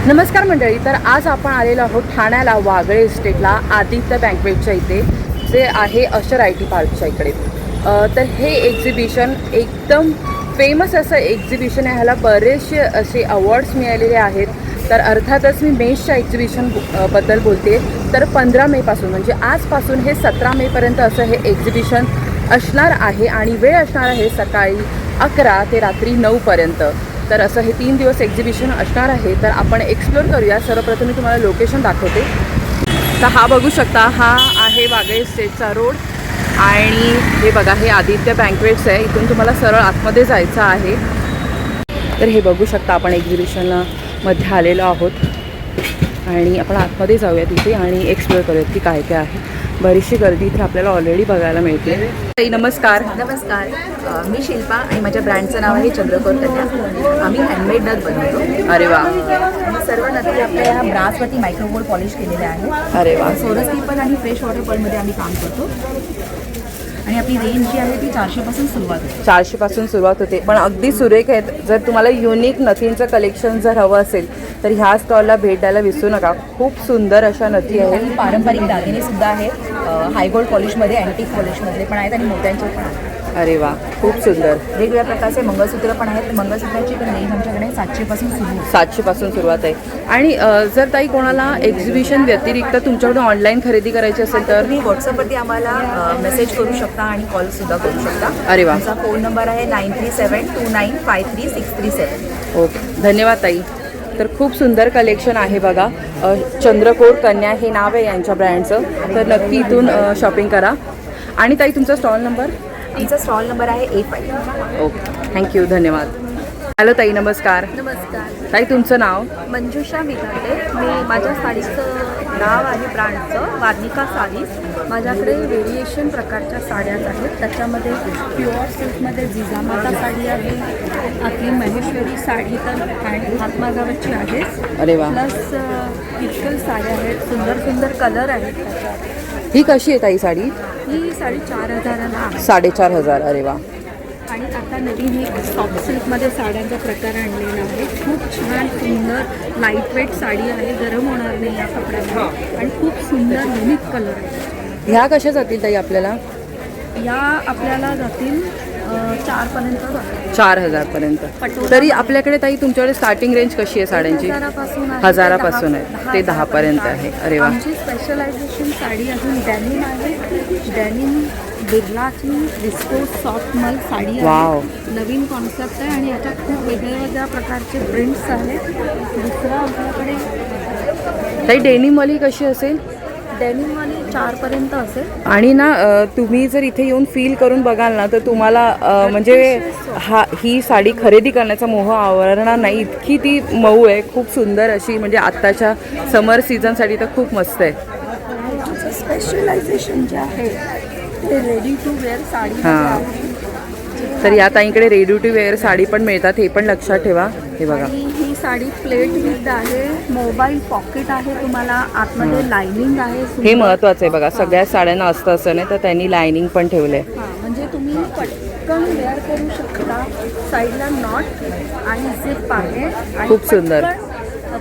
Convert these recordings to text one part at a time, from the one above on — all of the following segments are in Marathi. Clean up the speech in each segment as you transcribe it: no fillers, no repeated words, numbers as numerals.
नमस्कार मंडळी. तर आज आपण आलेलो आहोत ठाण्याला वागळे इस्टेटला आदित्य बँकवेटच्या इथे, जे आहे अशर आय टी पार्कच्या इकडे. तर हे एक्झिबिशन एकदम फेमस असं एक्झिबिशन आहे. ह्याला बरेचसे असे अवॉर्ड्स मिळालेले आहेत. तर अर्थातच मी मेषच्या एक्झिबिशन बद्दल बोलते. तर 15 मेपासून म्हणजे आजपासून हे 17 मेपर्यंत असं हे एक्झिबिशन असणार आहे आणि वेळ असणार आहे सकाळी 11 ते रात्री 9 पर्यंत. तर असं हे 3 दिवस एक्झिबिशन असणार आहे. तर आपण एक्सप्लोर करूया. सर्वप्रथम मी तुम्हाला लोकेशन दाखवते. तर हा बघू शकता, हा आहे वागळे इस्टेटचा रोड आणि हे बघा, हे आदित्य बँकवेट्स आहे. इथून तुम्हाला सरळ आतमध्ये जायचं आहे. तर हे बघू शकता, आपण एक्झिबिशनमध्ये आलेलो आहोत आणि आपण आतमध्ये जाऊया तिथे आणि एक्सप्लोर करूयात की काय काय आहे. बरीचशी गर्दी इथे आपल्याला ऑलरेडी बघायला मिळते. ताई नमस्कार. नमस्कार, मी शिल्पा आणि माझ्या ब्रँडचं नाव आहे चंद्रकोर कन्या. आम्ही हँडमेड नथ बनवतो. अरे वा. सर्व नथी आपल्या ह्या ब्रासवरती मायक्रोगोल्ड पॉलिश केलेल्या आहेत. अरे वा. सोरस पीपल आणि फ्रेश वॉटर पॉलमध्ये आम्ही काम करतो आणि आपली रेंज जी आहे ती 400 पासून सुरुवात होते. 400 पासून सुरुवात होते, पण अगदी सुरेख आहेत. जर तुम्हाला युनिक नथींचं कलेक्शन जर हवं असेल तर ह्या स्टॉलला भेट द्यायला विसरू नका. खूप सुंदर अशा नथी आहेत. काही पारंपरिक दागिने सुद्धा आहेत. हाय गोल्ड पॉलिशमध्ये, अँटिक पॉलिशमध्ये पण आहेत आणि मोत्यांचे पण आहेत. अरे वा, खूप सुंदर. वेगवेगळ्या प्रकारचे मंगळसूत्र पण आहेत. मंगळसूत्राची पण रेंज आमच्याकडे 700 पासून सुरू आहे. 700 पासून सुरुवात आहे. आणि जर ताई कोणाला एक्झिबिशन व्यतिरिक्त तुमच्याकडून ऑनलाईन खरेदी करायची असेल तर तुम्ही व्हॉट्सअपवरती आम्हाला मेसेज करू शकता आणि कॉलसुद्धा करू शकता. अरे वा. आमचा फोन नंबर आहे 9372953637. ओके, धन्यवाद ताई. तर खूप सुंदर कलेक्शन आहे बघा. चंद्रकोर कन्या हे नाव आहे यांच्या ब्रँडचं. तर नक्की इथून शॉपिंग करा. आणि ताई तुमचा स्टॉल नंबर? आमचा स्टॉल नंबर आहे A5. ओके, थँक्यू, धन्यवाद. हॅलो ताई, नमस्कार. नमस्कार, ताई तुमचं नाव? मंजुषा मिघाटे. मी माझ्या साडीचं नाव आहे ब्रँडचं वार्निका साडीज. माझ्याकडे व्हेरिएशन प्रकारच्या साड्या आहेत. त्याच्यामध्ये प्युअर सिल्कमध्ये जिजामाता साडी आहे, आपली महेश्वरी साडी तर आणि हातमागावरची आहे. अरे वा. प्लस इतकल साड्या आहेत, सुंदर सुंदर कलर आहेत त्याच्यात. ही कशी आहे ताई साडी? ही साडी 4,000ला आहे. 4,500. अरे वा. आणि आता नवीन एक सॉफ्ट सिल्कमध्ये साड्यांचा प्रकार आणलेला आहे. खूप छान सुंदर लाईट वेट साडी आहे, गरम होणार नाही या कपड्याला आणि खूप सुंदर युनिक कलर आहे. ह्या कशा जातील ताई आपल्याला? या आपल्याला जातील 4,000पर्यंत जातील. 4,000 पर्यंत. तरी आपल्याकडे ताई तुमच्याकडे स्टार्टिंग रेंज कशी आहे साड्यांची? 1,000पासून आहे ते 10 पर्यंत आहे. अरे वा. आमची स्पेशलायझेशन साडी अजून डेनिम आहे. डेनिम बिर्लाची डिस्को सॉफ्ट मल साडी वाव. आहे. नवीन कॉन्सेप्ट आहे आणि याच्यात खूप वेगळ्या प्रकारचे प्रिंट्स आहेत. दुसरं आपल्याकडे ताई डेनिमवाली कशी असेल? डेनिमवाली 4पर्यंत असेल. आणि ना तुम्ही जर इथे येऊन फील करून बघाल ना तर तुम्हाला म्हणजे ही साडी खरेदी करण्याचा मोह आवरणार नाही. इतकी ती मऊ आहे, खूप सुंदर अशी. म्हणजे आत्ताच्या समर सीझनसाठी तर खूप मस्त आहे. स्पेशलायझेशन जे आहे ते रेडी टू वेअर साडी हां. तर या ताईंकडे रेडी टू वेअर साडी पण मिळतात, हे पण लक्षात ठेवा. हे बघा, आणि ही साडी प्लेट विथ आहे, मोबाईल पॉकेट आहे, तुम्हाला आतमध्ये लायनिंग आहे. हे महत्त्वाचं आहे बघा. सगळ्या साड्यांना असतं असं नाही, तर त्यांनी लायनिंग पण ठेवलं आहे. हां, म्हणजे तुम्ही पटकन वेअर करू शकता. साईडला नॉट आणि झिप आहे आणि खूप सुंदर.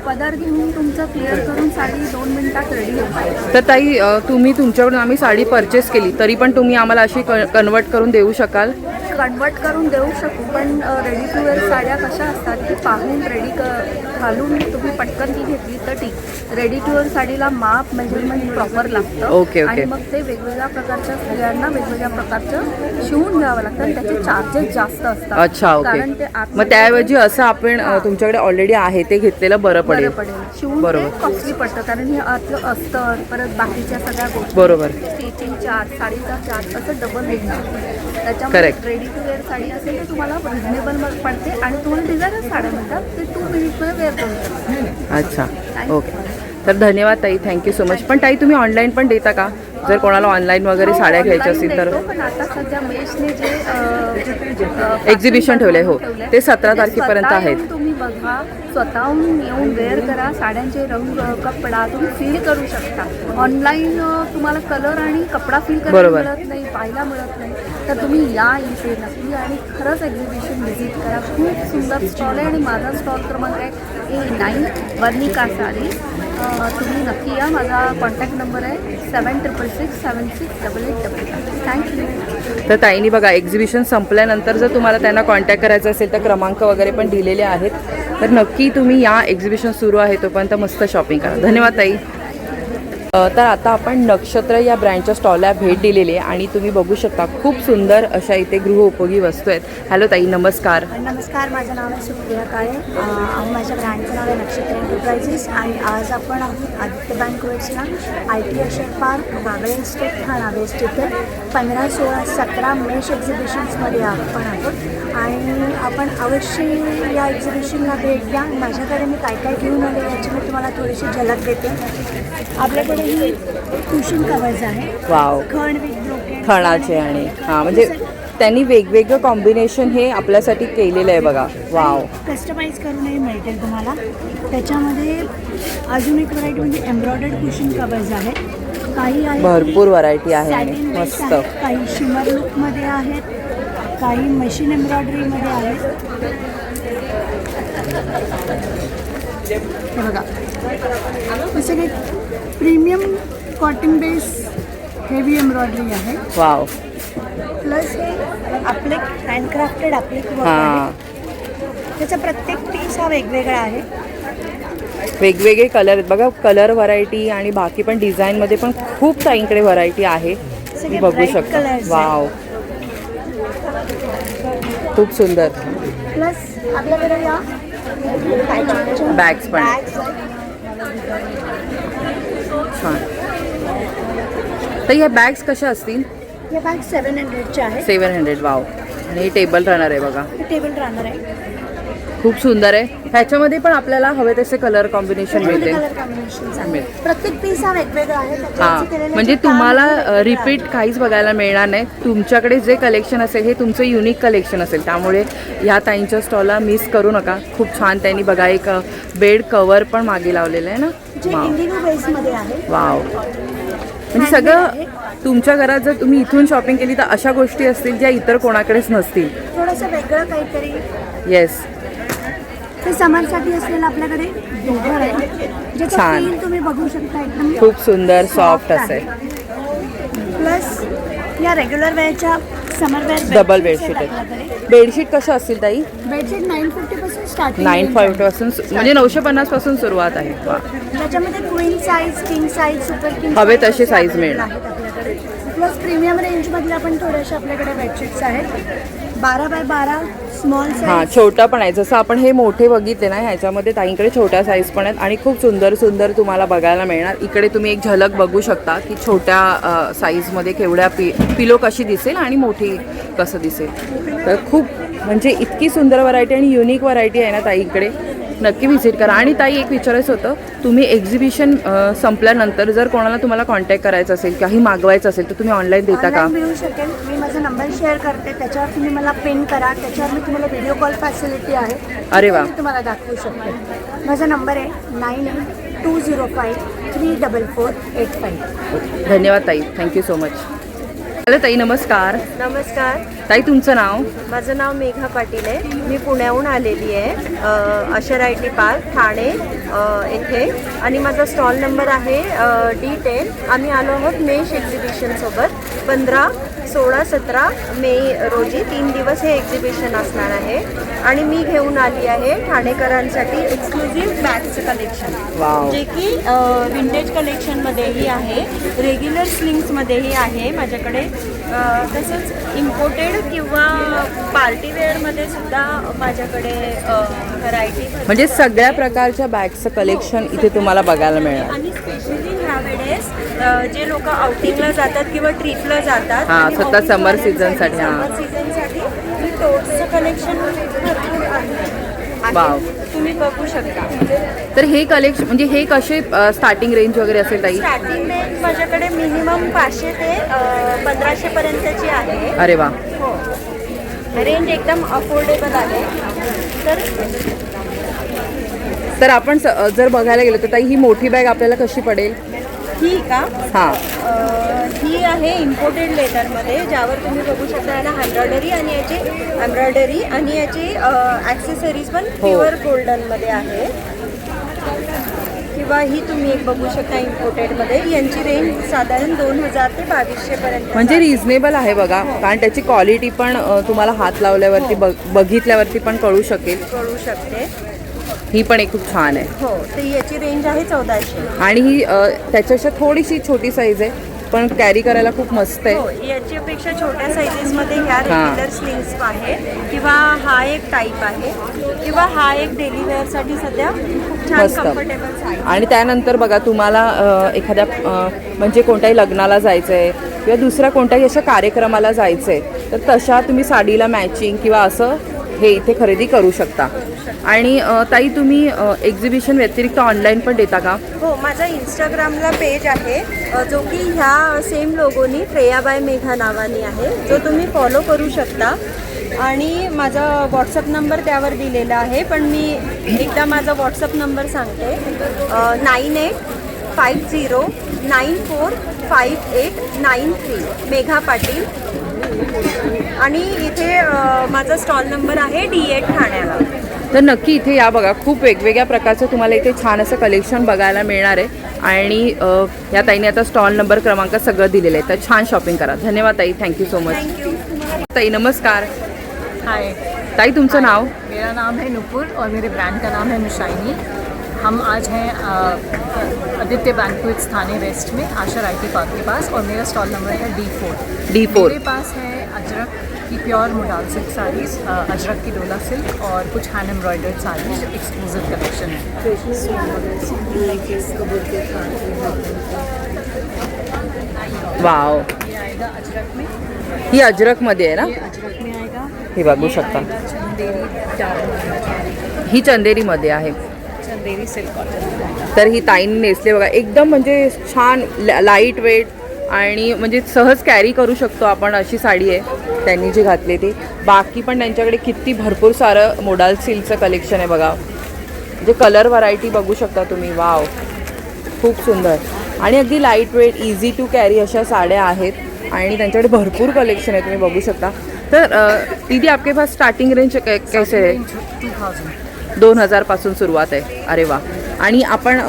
पदर घेऊन तुमचं क्लिअर करून साडी 2 मिनिटात रेडी होते. तर ताई तुम्ही तुमच्याकडून आम्ही साडी परचेस केली तरी पण तुम्ही आम्हाला अशी कन्वर्ट करून देऊ शकाल? कन्वर्ट करून देऊ शकू, पण रेडी टू वेअर साड्या कशा असतात की पाहून घालून तुम्ही पटकन ती घेतली तर ठीक. रेडी टू वेअर साडीला माप मेजरमेंट प्रॉपर लागतं. ओके. आणि मग ते वेगवेगळ्या प्रकारच्या स्त्रियांना वेगवेगळ्या प्रकारचं शिवून घ्यावं लागतं आणि त्याचे चार्जेस जास्त असतात. अच्छा, ओके. कारण ते मग त्याऐवजी असं आपण तुमच्याकडे ऑलरेडी आहे ते घेतलेलं बरं पडेल. शिवून ते बरोबर. कॉस्टली पडतं, कारण हे आतलं अस्तर, परत बाकीच्या सगळ्या गोष्टी, बरोबर. स्टिचिंग चार्ज, साडीचा चार्ज असं डबल होणार. त्याच्यामुळे Correct. Ready to wear sari असेल तर तुम्हाला रिजनेबल पडते आणि तुम्हाला डिझायनर साड्या म्हणतात ते 2 मिनिटमध्ये वेअर करू शकता. अच्छा, ओके. तर धन्यवाद ताई, थँक्यू सो मच. पण ताई तुम्ही ऑनलाईन पण देता का? जर कोणाला ऑनलाईन वगैरे साड्या घ्यायच्या असतील तर? पण आता सध्या मेशने जे एक्झिबिशन ठेवलंय, हो, ते 17 तारखेपर्यंत आहेत. तुम्ही बघा, स्वतःहून येऊन वेअर करा. साड्यांचे रंग, कपडा तुम्ही फील करू शकता. ऑनलाईन तुम्हाला कलर आणि कपडा फील करायला मिळत नाही, पाहायला मिळत नाही. तर तुम्ही या इथे नक्की आणि खरंच एक्झिबिशन व्हिजिट करा. खूप सुंदर स्टॉल आहे आणि माझा स्टॉल क्रमांक आहे A9 वर्णिका साडीज. तुम्ही नक्की या. माझा कॉन्टॅक्ट नंबर आहे 7667678888. थँक्यू. तर ताईंनी बघा एक्झिबिशन संपल्यानंतर जर तुम्हाला त्यांना कॉन्टॅक्ट करायचं असेल तर क्रमांक वगैरे पण दिलेले आहेत. तर नक्की तुम्ही या, एक्झिबिशन सुरू आहे तोपर्यंत मस्त शॉपिंग करा. धन्यवाद ताई. तर आता आपण नक्षत्र या ब्रँडच्या स्टॉलला भेट दिलेली आहे आणि तुम्ही बघू शकता खूप सुंदर अशा इथे गृहउपयोगी वस्तू आहेत. हॅलो ताई, नमस्कार. नमस्कार, माझं नाव आहे सुप्रिया काळे. माझ्या ब्रँडचं नाव आहे नक्षत्र एंटरप्राइजेस आणि आज आपण आहोत आदित्य बँकवेट्सला IT अशर park Wagle estate Thana west इथे 15, 16, 17 मेश एक्झिबिशन्समध्ये आपण आहोत आणि आपण अवश्य या एक्झिबिशनला भेट द्या. माझ्याकडे मी काय काय घेऊन आले याची मी तुम्हाला थोडीशी झलक देते. आपल्याकडे ही कुशन कवर्स आहे. वाव, खण विथ ब्रोकेड खणाचे आणि हां म्हणजे त्यांनी वेगवेगळं कॉम्बिनेशन हे आपल्यासाठी केलेलं आहे बघा. वाव, कस्टमाइज करूनही मिळतील तुम्हाला. त्याच्यामध्ये अजून एक व्हरायटी म्हणजे एम्ब्रॉयडर्ड कुशन कवर्स आहेत. काही आहेत भरपूर व्हरायटी आहे आणि सॅटिन बेस मस्त. आहेत, काही शिमर लुकमध्ये आहेत, काही मशीन एम्ब्रॉयडरीमध्ये आहेत. हे बघा, हे सगळे premium cotton base heavy embroidery आहे. वाव, प्लस हे आपले हँडक्राफ्टेड अप्लिक वर्क हां आहे. त्याचा प्रत्येक पीस हा वेगवेगळा आहे. वेगवेगळे कलर आहेत बघा. कलर व्हरायटी आणि बाकी पण डिझाईनमध्ये पण खूप ताईंकडे व्हरायटी आहे. तुम्ही बघू bright शकता. colors आहेत. वाव, खूप सुंदर. प्लस आपल्याकडे या बॅग्स पण आहेत. बॅग्स आहेत. छान. तर ह्या बॅग्स कशा असतील? या बॅग 700च्या आहेत. 700. वाव, आणि टेबल रनर आहे बघा. हे टेबल राहणार आहे. खूप सुंदर आहे. ह्याच्यामध्ये पण आपल्याला हवे तसे कलर कॉम्बिनेशन मिळते. कलर कॉम्बिनेशन्स आहेत. मिळेल. प्रत्येक पीस हा वेगवेगळा आहे. त्याच्यावरती हां केलेलं म्हणजे जे काम तुम्हाला आहे ते वेगवेगळं रिपीट काहीच बघायला मिळणार नाही. तुमच्याकडे जे कलेक्शन असेल हे तुमचं युनिक कलेक्शन असेल. त्यामुळे ह्या ताईंच्या स्टॉलला मिस करू नका. खूप छान त्यांनी बघा एक बेड कवर पण मागे लावलेलं आहे ना. आहे. जे वाव, इंडिगो बेसमध्ये आहे. वाव. म्हणजे सगळं तुमच्या घरात जर तुम्ही इथून शॉपिंग केली तर अशा गोष्टी असतील ज्या इतर कोणाकडेच नसतील. थोडंसं वेगळं काहीतरी. येस, ते समरसाठी असलेलं आपल्याकडे डोगर आहे. ज्याचं छान. फील तुम्ही बघू शकता एकदम खूप सुंदर सॉफ्ट असेल. प्लस या रेग्युलर वेअरच्या समर वेअर डबल बेडशीट आहे. बेडशीट कशा असतील ताई? बेडशीट 950 पासून स्टार्टिंग. 950 पासून म्हणजे 950 पासून सुरुवात आहे. वा, त्याच्यामध्ये queen size, king size, super king हवे तसे size मिळणार. आहेत आपल्याकडे. प्लस प्रीमियम रेंजमधल्या पण थोड्याशा आपल्याकडे बेडशीट्स आहेत. 12x12 स्मॉल हां साईज. छोटा पण आहे. जसं आपण हे मोठे बघितले ना ह्याच्यामध्ये ताईंकडे छोट्या साईज पण आहेत आणि खूप सुंदर सुंदर तुम्हाला बघायला मिळणार. इकडे तुम्ही एक झलक बघू शकता की छोट्या साईजमध्ये केवढ्या पिलो कशी दिसेल आणि मोठी कसं दिसेल. तर खूप म्हणजे इतकी सुंदर व्हरायटी आणि युनिक व्हरायटी आहे ना ताईंकडे. नक्की व्हिजिट करा. आणि ताई एक विचारायचं होतं, तुम्ही एक्झिबिशन संपल्यानंतर जर कोणाला तुम्हाला कॉन्टॅक्ट करायचं असेल काही मागवायचं असेल तर तुम्ही ऑनलाईन देता का? ऑनलाईन मिळू शकेल. मी माझा नंबर शेअर करते. त्याच्यावर तुम्ही मला पिन करा. त्याच्यावर मी तुम्हाला व्हिडिओ कॉल फॅसिलिटी आहे. अरे वा. मी तुम्हाला दाखवू शकते. माझा नंबर आहे 9820534485. धन्यवाद ताई, थँक्यू सो मच. हॅलो ताई, नमस्कार. नमस्कार, ताई तुमचं नाव? माझं नाव मेघा पाटील आहे. मी पुण्याहून आलेली आहे. अशर IT पार्क ठाणे येथे आणि माझा स्टॉल नंबर आहे D10. आम्ही आलो आहोत मेश एक्झिबिशनसोबत 15, 16, 17 मे रोजी 3 दिवस हे एक्झिबिशन असणार आहे आणि मी घेऊन आली आहे ठाणेकरांसाठी एक्सक्लुझिव्ह बॅगचं कलेक्शन, वाव. जे की विंटेज कलेक्शनमध्येही आहे, रेग्युलर स्लिंग्समध्येही आहे माझ्याकडे. तसंच इम्पोर्टेड किंवा पार्टीवेअरमध्ये सुद्धा माझ्याकडे व्हरायटी म्हणजे सगळ्या प्रकारच्या बॅगचं कलेक्शन इथे तुम्हाला बघायला मिळणार. आणि स्पेशली ह्यावेळेस जे लोक आउटिंगला जातात किंवा ट्रिपला जातात हां, आणि स्वतः ऑफिसवाले summer season साठी, हां. समर सीझनसाठी मी टोट्सचं कलेक्शन भरपूर आहे. वाव. तुम्ही बघू शकता. तर हे कलेक्शन म्हणजे हे कसे स्टार्टिंग रेंज वगैरे असेल ताई? स्टार्टिंग रेंज माझ्याकडे मिनिमम 500 ते 1500 पर्यंतची आहे. अरे वा. हो, रेंज एकदम अफोर्डेबल आहे. तर तर आपण जर बघायला गेलो तर ताई ही मोठी बॅग आपल्याला कशी पडेल? ही का हां. ही आहे इम्पोर्टेड लेदरमध्ये, ज्यावर तुम्ही बघू शकता याला एम्ब्रॉयडरी आणि याची ॲक्सेसरीज पण प्युअर गोल्डनमध्ये आहे. किंवा ही तुम्ही एक बघू शकता इम्पोर्टेडमध्ये. यांची रेंज साधारण 2000 ते 2200 पर्यंत. म्हणजे रिझनेबल आहे बघा, कारण त्याची क्वालिटी पण तुम्हाला हात लावल्यावरती बघितल्यावरती पण कळू शकते. ही पण एक खूप छान आहे. हो, तर याची रेंज आहे 1400. आणि ही त्याच्यापेक्षा थोडीशी छोटी साईज आहे, पण कॅरी करायला खूप मस्त आहे. हो, याच्यापेक्षा छोट्या साईजेसमध्ये ह्या रेग्युलर स्लिंग्स आहे, किंवा हा एक टाईप आहे, किंवा हा एक डेली वेअरसाठी सध्या खूप छान मस्त. Comfortable size. आणि त्यानंतर बघा, तुम्हाला एखाद्या म्हणजे कोणत्याही लग्नाला जायचं आहे किंवा दुसऱ्या कोणत्याही अशा कार्यक्रमाला जायचं आहे, तर तशा तुम्ही साडीला मॅचिंग किंवा असं हे इथे खरेदी करू शकता. आणि ताई, तुम्ही एक्झिबिशन व्यतिरिक्त ऑनलाईन पण देता का? हो, माझा इंस्टाग्रामला पेज आहे, जो की ह्या सेम लोगोनी प्रेया बाय मेघा नावाने आहे, जो तुम्ही फॉलो करू शकता. आणि माझा व्हॉट्सअप नंबर त्यावर दिलेला आहे, पण मी एकदा माझा व्हॉट्सअप नंबर सांगते. 9850945893 मेघा पाटील. आणि इथे माझा स्टॉल नंबर आहे D8 ठाण्याला. तर नक्की इथे या बघा, खूप वेगवेगळ्या प्रकारचं तुम्हाला इथे छान असं कलेक्शन बघायला मिळणार आहे. आणि या ताईने आता स्टॉल नंबर क्रमांक सगळं दिलेलं आहे, तर छान शॉपिंग करा. धन्यवाद ताई, थँक्यू सो मच. ताई नमस्कार. हाय, ताई, तुमचं नाव? मेरा नाम है नुपुर और मेरे ब्रांड का नाम है मिशाइनी. हम आज हैं आदित्य बैंक्वेट्स थाने वेस्ट में, आशर IT पार्क के पास, और मेरा स्टॉल नंबर है D4. मेरे पास है अजरक की pure modal silk saris, Ajrak की डोला सिल्क और कुछ हैंड एम्ब्रॉयडर्ड साड़ीज जो एक्सक्लूसिव कलेक्शन है. वाव, ये आएगा अजरक में, ही अजरकमध्ये आहे ना? ये अजरक में आएगा. हे बघू ये शकता, आएगा चंदेरी डार्क, ही चंदेरीमध्ये आहे. चंदेरी सिल्क कॉटन. तर ही ताईने नेसले बघा, एकदम म्हणजे छान लाईट वेट आणि म्हणजे सहज कॅरी करू शकतो आपण, अशी साडी आहे त्यांनी जी घातली ती. बाकी पण त्यांच्याकडे किती भरपूर सारं मोडाल सिल्कचं कलेक्शन आहे बघा. म्हणजे कलर व्हरायटी बघू शकता तुम्ही. वाव, खूप सुंदर आणि अगदी light weight, easy to carry अशा साड्या आहेत. आणि त्यांच्याकडे भरपूर कलेक्शन आहे, तुम्ही बघू शकता. तर दीदी, आपके पास स्टार्टिंग रेंज कैसे आहे? 2000 पासून सुरुवात आहे. अरे वा. आणि आपण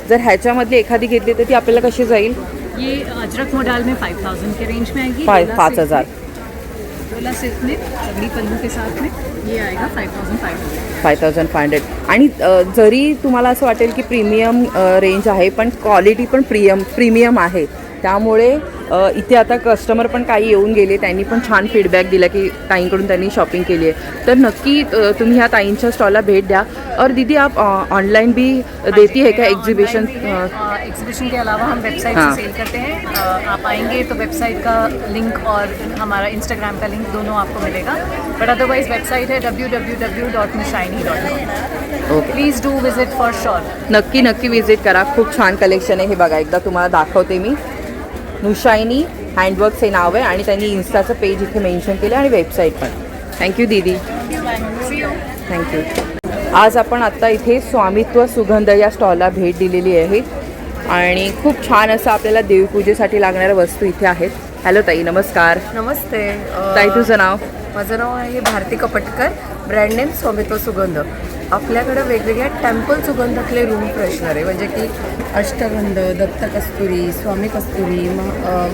जर ह्याच्यामधली एखादी घेतली तर ती आपल्याला कशी जाईल? ये अजरक मोडाल में 5000 के रेंज में आएगी. 5000. डोला सिल्क में अगली पल्लू के साथ में ये आएगा 5500. 5500. आणि जरी तुम्हाला असं वाटेल की प्रीमियम रेंज आहे, पण क्वालिटी पण प्रीमियम आहे. त्यामुळे इथे आता कस्टमर पण काही येऊन गेले, त्यांनी पण छान फीडबॅक दिला की ताईंकडून त्यांनी शॉपिंग केली आहे. तर नक्की तुम्ही ह्या ताईंच्या स्टॉलला भेट द्या. और दीदी, आप ऑनलाइन भी देती है क्या एग्जीबिशन? एग्जीबिशन के अलावा हम वेबसाइट हाँ. से सेल करते हैं. आप आएंगे तो वेबसाइट का लिंक और हमारा इंस्टाग्राम का लिंक दोनों आपको मिलेगा. बट अदरवाइज वेबसाइट है www.mishiny.com. Okay, please do visit for sure. नक्की विजिट करा. खूप छान कलेक्शन आहे हे बघा. एकदा तुम्हाला दाखवते मी. मिशाइनी हँडवर्क्स हे नाव आहे आणि त्यांनी इन्स्टाचं पेज इथे मेन्शन केलं आणि वेबसाईट पण. थँक्यू दीदी, थँक्यू. आज आपण आत्ता इथे स्वामित्व सुगंध या स्टॉलला भेट दिलेली आहे आणि खूप छान असं आपल्याला देवपूजेसाठी लागणाऱ्या वस्तू इथे आहेत. हॅलो ताई, नमस्कार. नमस्ते. ताई, तुझं नाव? माझं नाव आहे भारती कपटकर. ब्रँड नेम स्वामित्व सुगंध. आपल्याकडं वेगवेगळ्या टेम्पल सुगंधातले रूम फ्रेशनर आहे, म्हणजे की अष्टगंध, दत्त कस्तुरी, स्वामी कस्तुरी,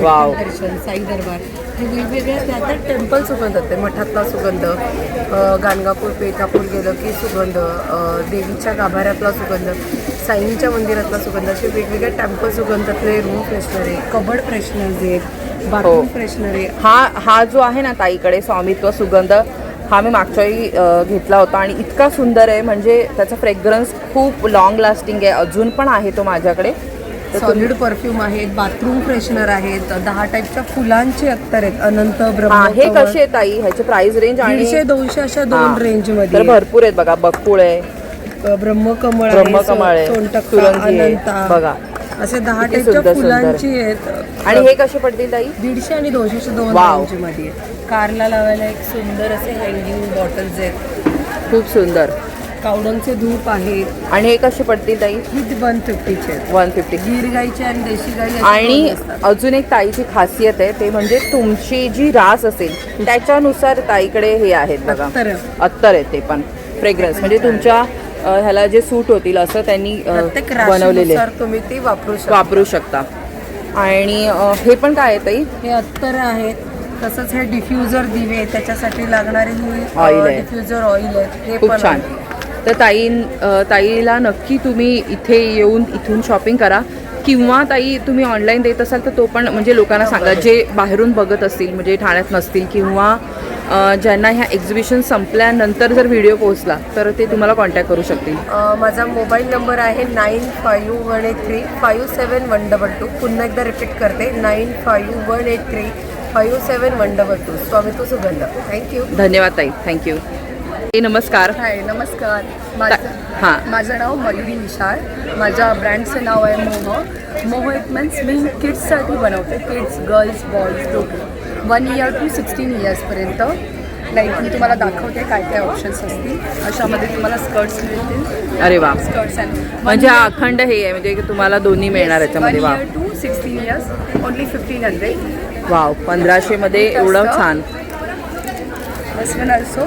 वाव. दर्शन, साई दरबार, हे वेगवेगळ्या त्या टेम्पल सुगंध आहेत. मठातला सुगंध, गाणगापूर पेठापूर गेलं की सुगंध, देवीच्या गाभाऱ्यातला सुगंध, साईंच्या मंदिरातला सुगंध, असे वेगवेगळ्या टेम्पल सुगंधातले रूम फ्रेशनर आहे, कबड फ्रेशनर्स आहेत, बाथरूम फ्रेशनर आहे. हा जो आहे ना ताईकडे स्वामित्व सुगंध, हा मी मागच्या वेळी घेतला होता आणि इतका सुंदर आहे, म्हणजे त्याचा फ्रेग्रन्स खूप लॉंग लास्टिंग आहे. अजून पण आहे तो माझ्याकडे. सॉलिड परफ्यूम आहेत, बाथरूम फ्रेशनर आहेत, 10 टाईपच्या फुलांचे अत्तर आहेत, अनंत, ब्रह्म. हे कसे आहे ताई? ह्याची प्राइस रेंज? 150-200 अशा 2 रेंजमध्ये. तर भरपूर आहेत बघा. बकुळ आहे, ब्रह्मकमळ आहे, सोनटक्का, सुरंगी आहे अनंता, बघा. असे 10 किती टाईपच्या सुंदर फुलांची आहेत. आणि हे कसे पडतील ताई? 150 आणि 200 2 वाव. रेंजमध्ये. कारला लावायला एक सुंदर असे हँगिंग बॉटल्स आहेत. खूप सुंदर. कावडंगचे धूप आहेत. आणि हे कसे पडतील ताई? ही 150चे 150. गिर गाईचे आणि देशी गाई असे आणि दोन्ही असतात. अजून एक ताईची खासियत आहे ते म्हणजे तुमची जी रास असेल त्याच्यानुसार ताईकडे हे आहेत बघा, अत्तरं. अत्तर आहे ते पण फ्रेग्रन्स म्हणजे तुमच्या ह्याला जे सूट होतील असं त्यांनी प्रत्येक बनवलेले राशीनुसार तुम्ही ती वापरू वापरू शकता. आणि हे पण काय आहे ताई? हे अत्तर आहेत. तसंच हे डिफ्युजर दिवे त्याच्यासाठी लागणारे Oil आहे. डिफ्युजर ऑइल आहे हे खूप पण छान. आहे. तर ताईला नक्की तुम्ही इथे येऊन इथून शॉपिंग करा किंवा ताई तुम्ही ऑनलाईन देत असाल तर तो पण म्हणजे लोकांना सांगा जे बाहेरून बघत असतील म्हणजे ठाण्यात नसतील किंवा ज्यांना ह्या एक्झिबिशन संपल्यानंतर जर व्हिडिओ पोहोचला तर ते तुम्हाला कॉन्टॅक्ट करू शकतील. माझा मोबाईल नंबर आहे 9518357122. पुन्हा एकदा रिपीट करते 9518357122. स्वामित्व सुगंध. थँक्यू. धन्यवाद ताई, थँक्यू. नमस्कार. हाय नमस्कार. हां. माझं नाव मयुरी निशाळ. माझ्या ब्रँडचं नाव आहे मोह. इट मीन्स मी किड्ससाठी बनवते. किड्स, गर्ल्स, बॉईज दोघे 1 इयर टू 16 इयर्सपर्यंत. लाईक मी तुम्हाला दाखवते काय काय ऑप्शन्स असतील. अशामध्ये तुम्हाला स्कर्ट्स मिळतील. अरे वा, स्कर्ट्स अँड म्हणजे हा अखंड हे आहे म्हणजे तुम्हाला दोन्ही मिळणार याच्यामध्ये. 1 वा year to 16 years only 1500. Wow, 1500 मध्ये एवढं छान. This one also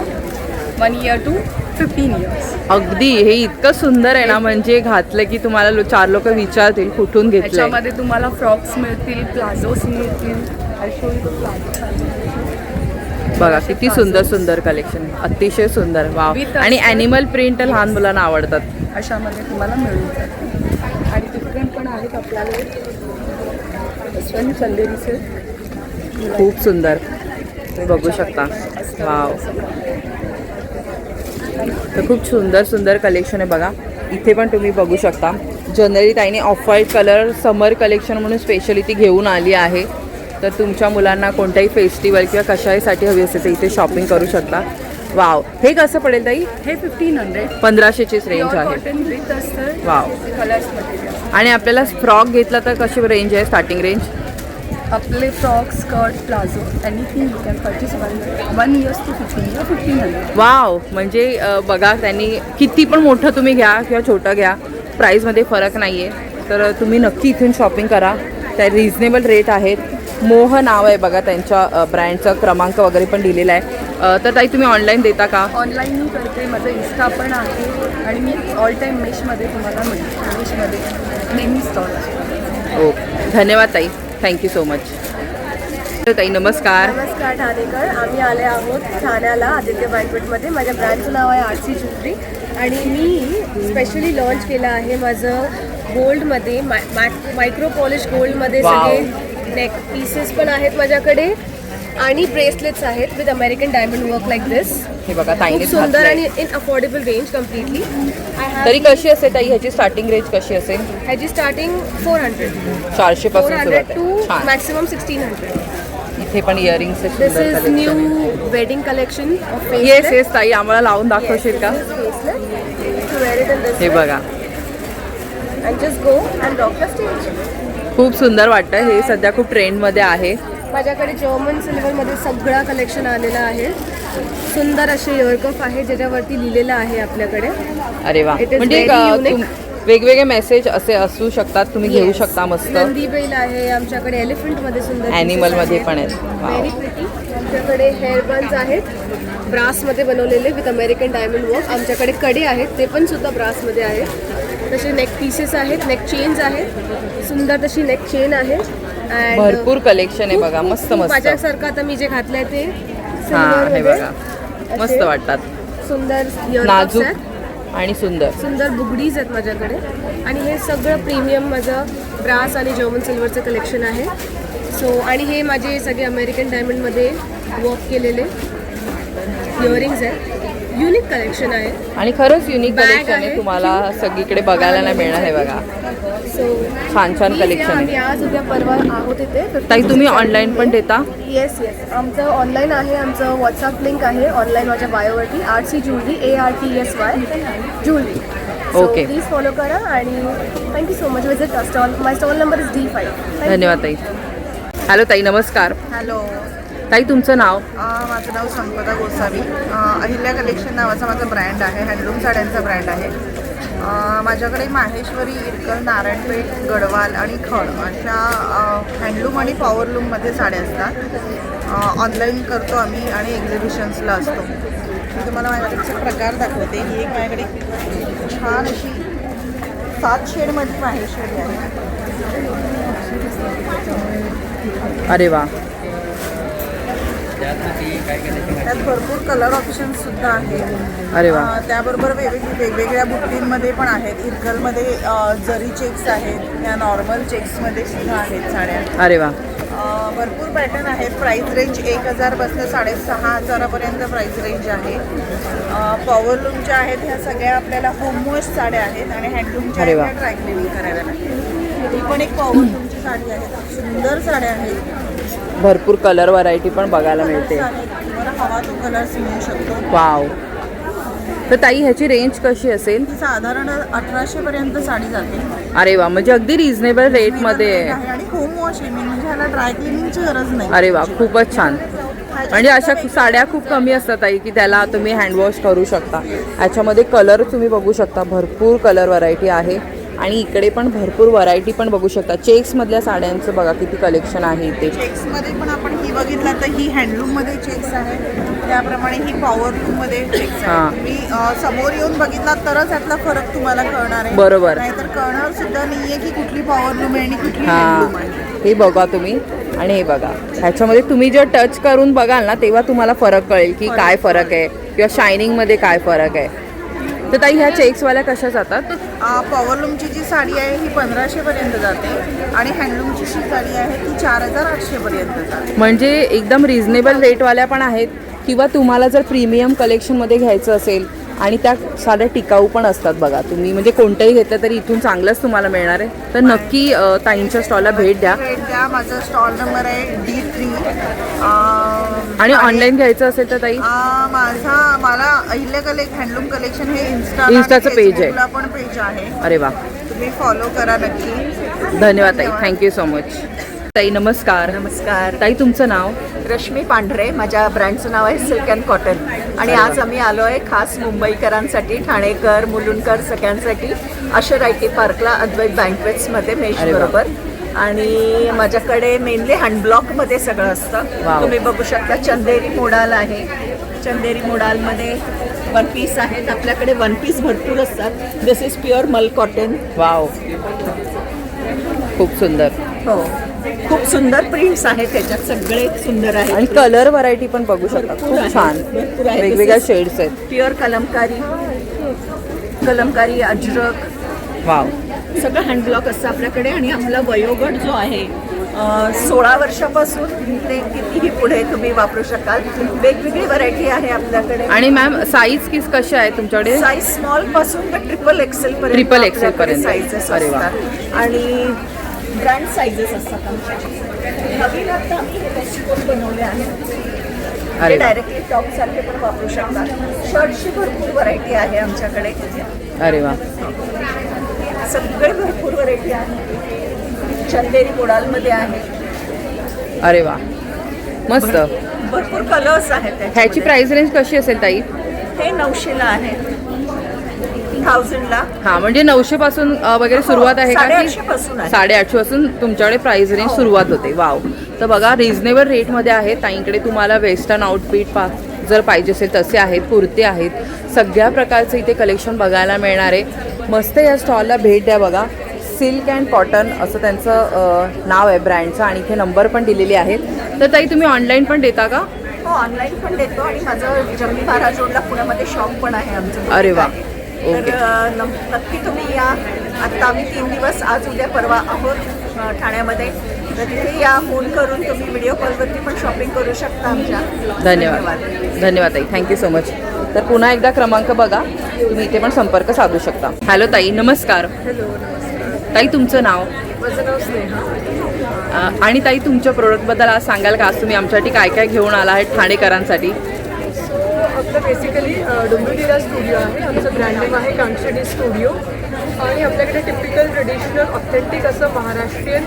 1 year to 15 years. अगदी हे इतकं सुंदर आहे ना म्हणजे घातलं की तुम्हाला 4 लोक विचारतील कुठून घेतलंय. ह्याच्यामध्ये तुम्हाला फ्रॉक्स मिळतील, प्लाझोस मिळतील. बघा किती सुंदर सुंदर कलेक्शन, अतिशय सुंदर. वाव. With आणि अस्तर. ॲनिमल प्रिंट लहान मुलांना आवडतात. अशामध्ये तुम्हाला मिळून जाते. आणि डिफरंट पण आहेत आपल्याला. चंदेरीचे खूप सुंदर तुम्ही बघू शकता. वाव, तर खूप सुंदर सुंदर कलेक्शन आहे बघा. इथे पण तुम्ही बघू शकता. जनरली ताईने ऑफ व्हाईट कलर समर कलेक्शन म्हणून स्पेशली ती घेऊन आली आहे. तर तुमच्या मुलांना कोणत्याही फेस्टिवल किंवा कशाहीसाठी हवी असेल तर इथे शॉपिंग करू शकता. वाव, हे कसं पडेल ताई? हे 1500. 1500चीच रेंज आहे. कॉटन विथ अस्तर. वाव. Colours material. आणि आपल्याला फ्रॉक घेतला तर कशी रेंज आहे, स्टार्टिंग रेंज? आपले frock, skirt, palazzo anything you can purchase 1 years to 15 year 1500. Wow, म्हणजे बघा त्यांनी किती पण मोठं तुम्ही घ्या किंवा छोटं घ्या प्राईजमध्ये फरक नाही आहे. तर तुम्ही नक्की इथून शॉपिंग करा. त्या रिझनेबल रेट आहेत. मोह नाव आहे बघा त्यांच्या ब्रँडचा क्रमांक वगैरे पण दिलेला आहे. तर ताई तुम्ही ऑनलाईन देता का? ऑनलाईन मी करते. माझं इन्स्टा पण आहे आणि मी ऑल टाईम मेशमध्ये तुम्हाला मिळते. मेशमध्ये नेहमी स्टॉल असतो. ओके, धन्यवाद ताई, थँक्यू सो मच. ताई नमस्कार. नमस्कार ठाणेकर. आम्ही आले आहोत ठाण्याला आदित्य बँकवेटमध्ये. माझ्या ब्रँडचं नाव आहे आरसी ज्वेलरी आणि मी स्पेशली लॉन्च केलं आहे माझं गोल्डमध्ये मायक्रो पॉलिश गोल्डमध्ये Wow. सगळे नेक पीसेस पण आहेत माझ्याकडे आणि ब्रेसलेट्स आहेत with American diamond work like this. हे बघा ताईने खूप सुंदर घातलंय. आणि इन अफोर्डेबल रेंज कम्प्लिटली. तरी कशी असेल ताई ह्याची स्टार्टिंग रेंज कशी असेल? ह्याची स्टार्टिंग 400 400 पासून 400 सुरुवात टू आहे. छान. मॅक्सिमम 1600. इथे पण earrings this is new wedding collection of yes yes ताई, आम्हाला लावून दाखवशील का? हे बघा and just go and rock the stage. खूप सुंदर वाटतं. हे सध्या खूप ट्रेंडमध्ये आहे. माझ्याकडे जर्मन सिल्वरमध्ये सगळा कलेक्शन आलेला आहे. सुंदर असे इयरकफ आहे ज्याच्यावरती लिहिलेलं आहे आपल्याकडे. अरे वा, It is म्हणजे very unique. वेगवेगळे मेसेज असे असू शकतात, तुम्ही घेऊ Yes. शकता. मस्त नंदी बैल आहे आमच्याकडे. एलिफंटमध्ये सुंदर ॲनिमलमध्ये पण आहेत. Very pretty. आमच्याकडे हेअर बन्स आहेत ब्रासमध्ये बनवलेले विथ अमेरिकन डायमंड वर्क. आमच्याकडे कडे आहेत ते पण सुद्धा ब्रासमध्ये आहेत. तसे नेक पीसेस आहेत, नेक चेन्स आहेत. सुंदर तशी नेक चेन आहे. And भरपूर कलेक्शन आहे बघा. मस्त मस्त. माझ्यासारखं आता मी जे घातलंय ते हा, हे silver बघा मध्ये मस्त असे वाटतात. सुंदर earrings नाजूक आहेत. आणि सुंदर. सुंदर बुगडीज आहेत माझ्याकडे. आणि हे सगळं प्रीमियम माझं ब्रास आणि जर्मन सिल्वरचं कलेक्शन आहे. सो आणि हे माझे सगळे अमेरिकन डायमंडमध्ये वर्क केलेले इयरिंग्स आहेत. युनिक कलेक्शन आहे. आणि खरंच युनिक Bag कलेक्शन आहे. आहे. तुम्हाला सगळीकडे बघायला नाही मिळणार. हे बघा सो छान छान कलेक्शन आम्ही आहे. आज उद्या परवा आहोत इथे. ताई तुम्ही ऑनलाईन पण देता? येस येस, आमचं ऑनलाईन आहे. आमचं व्हॉट्सअप लिंक आहे ऑनलाईन माझ्या बायोवरती. आरसी jewellery ARTSY jewellery. Okay. Please follow करा आणि thank you so much. Visit stall. My stall number is D5. धन्यवाद ताई. हॅलो ताई नमस्कार. हॅलो. ताई तुमचं नाव? माझं नाव संपदा गोसावी. अहिल्या कलेक्शन नावाचा माझा ब्रँड आहे, हँडलूम साड्यांचा ब्रँड आहे. माझ्याकडे माहेश्वरी, इरकल, नारायणपेठ, गडवाल आणि खड अशा हँडलूम आणि पॉवरलूममध्ये साड्या असतात. ऑनलाईन करतो आम्ही आणि एक्झिबिशन्सला असतो. मी तुम्हाला माझ्याकडचे प्रकार दाखवते. ही एक माझ्याकडे छान अशी 7 शेडमध्ये माहेश्वरी आहे. अरे वा, त्यात भरपूर कलर ऑप्शन्स सुद्धा आहेत. अरे वा. त्याबरोबर वेगवेगळ्या बुट्टींमध्ये पण आहेत. इरकलमध्ये जरी चेक्स आहेत, त्या नॉर्मल चेक्समध्ये सुद्धा आहेत साड्या. अरे वा. भरपूर पॅटर्न आहेत. प्राईस रेंज 1000पासून 6500पर्यंत प्राईस रेंज आहे. पॉवरलूमच्या आहेत ह्या सगळ्या आपल्याला होमवॉश साड्या आहेत आणि हँडलूमच्या अरे वा. आहेत ड्राय क्लिनिंग करायला लागते. ही पण एक पॉवरलूमची साडी आहे. सुंदर साड्या आहेत. भरपूर कलर व्हरायटी पण बघायला मिळते. तुम्हाला हवा तो कलर मिळू शकतो. वाव. तर ताई ह्याची रेंज कशी असेल? ती साधारण 1800पर्यंत साडी जाते. अरे वा, म्हणजे अगदी रिझनेबल रेटमध्ये आहे आणि होम वॉश आहे. म्हणजे ह्याला ड्राय क्लिनिंगची गरज नाही. अरे वा, खूपच छान. म्हणजे अशा साड्या खूप कमी असतात ताई की त्याला तुम्ही हँडवॉश करू शकता. याच्यामध्ये कलर तुम्ही बघू शकता, भरपूर कलर व्हरायटी आहे. आणि इकडे पण भरपूर व्हरायटी पण बघू शकता. चेक्समधल्या साड्यांचं बघा किती कलेक्शन आहे इथे. चेक्समध्ये पण आपण ही बघितलं तर ही हँडलूममध्ये चेक्स आहे. त्याप्रमाणे ही पॉवरलूममध्ये चेक्स हां. आहे. तुम्ही समोर येऊन बघितला तरच यातला फरक तुम्हाला कळणार आहे. बरोबर. नाहीतर कळणार सुद्धा नाहीये की कुठली पॉवरलूम आहे आणि कुठली हां, हँडलूम आहे. हे बघा तुम्ही. आणि हे बघा, ह्याच्यामध्ये तुम्ही जर टच करून बघाल ना तेव्हा तुम्हाला फरक कळेल की काय फरक आहे किंवा शायनिंगमध्ये काय फरक आहे. तर ताई ह्या चेक्सवाल्या कशा जातात? पॉवरलूमची जी साडी आहे ही 1500पर्यंत जाते आणि हँडलूमची जी साडी आहे ती 4800पर्यंत जाते. म्हणजे एकदम रिझनेबल रेटवाल्या पण आहेत किंवा तुम्हाला जर प्रीमियम कलेक्शनमध्ये घ्यायचं असेल आणि त्या साड्या टिकाऊ पण असतात बघा. तुम्ही म्हणजे कोणतंही घेतलं तरी इथून चांगलंच तुम्हाला मिळणार आहे. तर नक्की ताईंच्या स्टॉलला भेट द्या. माझा स्टॉल नंबर आहे D3. आणि ऑनलाईन घ्यायचं असेल तर ताई? मला अहिल्या हँडलूम कलेक्शन हे Instaचं पेज आहे. पण पेज आहे. अरे वा, तुम्ही फॉलो करा नक्की. धन्यवाद ताई, थँक्यू सो मच. ताई नमस्कार. नमस्कार. ताई तुमचं नाव? रश्मी पांढरे. माझ्या ब्रँडचं नाव आहे सिल्क अँड कॉटन. आणि आज आम्ही आलो आहे खास मुंबईकरांसाठी, ठाणेकर, मुलुंडकर सगळ्यांसाठी आशर IT पार्कला अद्वैत बँकवेट्समध्ये मेश बरोबर. आणि माझ्याकडे मेनली हँडब्लॉकमध्ये सगळं असतं. तुम्ही बघू शकता चंदेरी मोडाल आहे. चंदेरी मोडालमध्ये वन पीस आहेत. आपल्याकडे वन पीस भरपूर असतात. दिस इज प्युअर मल कॉटन. वाव, खूप सुंदर. हो, खूप सुंदर प्रिंट्स आहेत त्याच्यात, सगळे सुंदर आहेत. आणि कलर व्हरायटी पण बघू शकता, खूप छान वेगवेगळ्या शेड्स आहेत. प्युअर कलमकारी, अजरक, वाव, सगळं हँडब्लॉक असतं आपल्याकडे. आणि आम्हाला वयोगट जो आहे 16 वर्षापासून ते कितीही पुढे तुम्ही वापरू शकाल. वेगवेगळी व्हरायटी आहे आपल्याकडे. आणि मॅम साईज कशा आहे तुमच्याकडे? साईज स्मॉल पासून तर ट्रिपल एक्सेल पर्यंत साईजेस असतात. आणि ब्रँड साईजेस असतात आमच्याकडे. नवीन आता आम्ही वेस्टकोट बनवले आहेत. अरे डायरेक्टली टॉप सारखे पण वापरू शकतात. शर्टची भरपूर व्हरायटी आहे आमच्याकडे. अरे वा, सगळे भरपूर व्हरायटी आहे. चंदेरी मोडालमध्ये आहे. अरे वा, मस्त. भरपूर कलर्स आहेत. ह्याची प्राइस रेंज कशी असेल ताई? हे 900ला आहे. 1000ला. हा, म्हणजे 900 पासून वगैरे सुरुवात आहे का? 850 पासून आहे. 850 पासून तुमच्याकडे प्राइस रेंज सुरुवात होते. वाव. तर बघा, रिझनेबल रेटमध्ये आहे. ताईंकडे तुम्हाला वेस्टर्न आउटफिट जर पाहिजे असेल तसे आहेत, कुर्ते आहेत, सगळ्या प्रकारचं इथे कलेक्शन बघायला मिळणार आहे. मस्त या स्टॉलला भेट द्या. बघा, सिल्क अँड कॉटन असं त्यांचं नाव आहे ब्रँडचं. आणि इथे नंबर पण दिलेले आहेत. तर ताई तुम्ही ऑनलाईन पण देता का? हो, ऑनलाईन पण देतो. आणि माझं जम्मी बाराज रोडला पुण्यामध्ये शॉप पण आहे आमचं. अरे वा, तर नक्की तुम्ही या. आत्ता आम्ही 3 दिवस, आज उद्या परवा आहोत ठाण्यामध्ये. तर तिथे या, फोन करून तुम्ही व्हिडिओ कॉलवरती पण शॉपिंग करू शकता आमच्या. धन्यवाद ताई, थँक्यू सो मच. तर पुन्हा एकदा क्रमांक बघा, तुम्ही इथे पण संपर्क साधू शकता. हॅलो ताई, नमस्कार. हॅलो. ताई तुमचं नाव? माझं नाव स्नेहा. आणि ताई तुमच्या प्रोडक्टबद्दल आज सांगाल का? आज तुम्ही आमच्यासाठी काय काय घेऊन आला आहे ठाणेकरांसाठी? आपलं बेसिकली डोंबिवलीला स्टुडिओ आहे. आमचं ब्रँड नेम आहे कांक्षडी स्टुडिओ. आणि आपल्याकडे टिपिकल ट्रेडिशनल ऑथेंटिक असं महाराष्ट्रीयन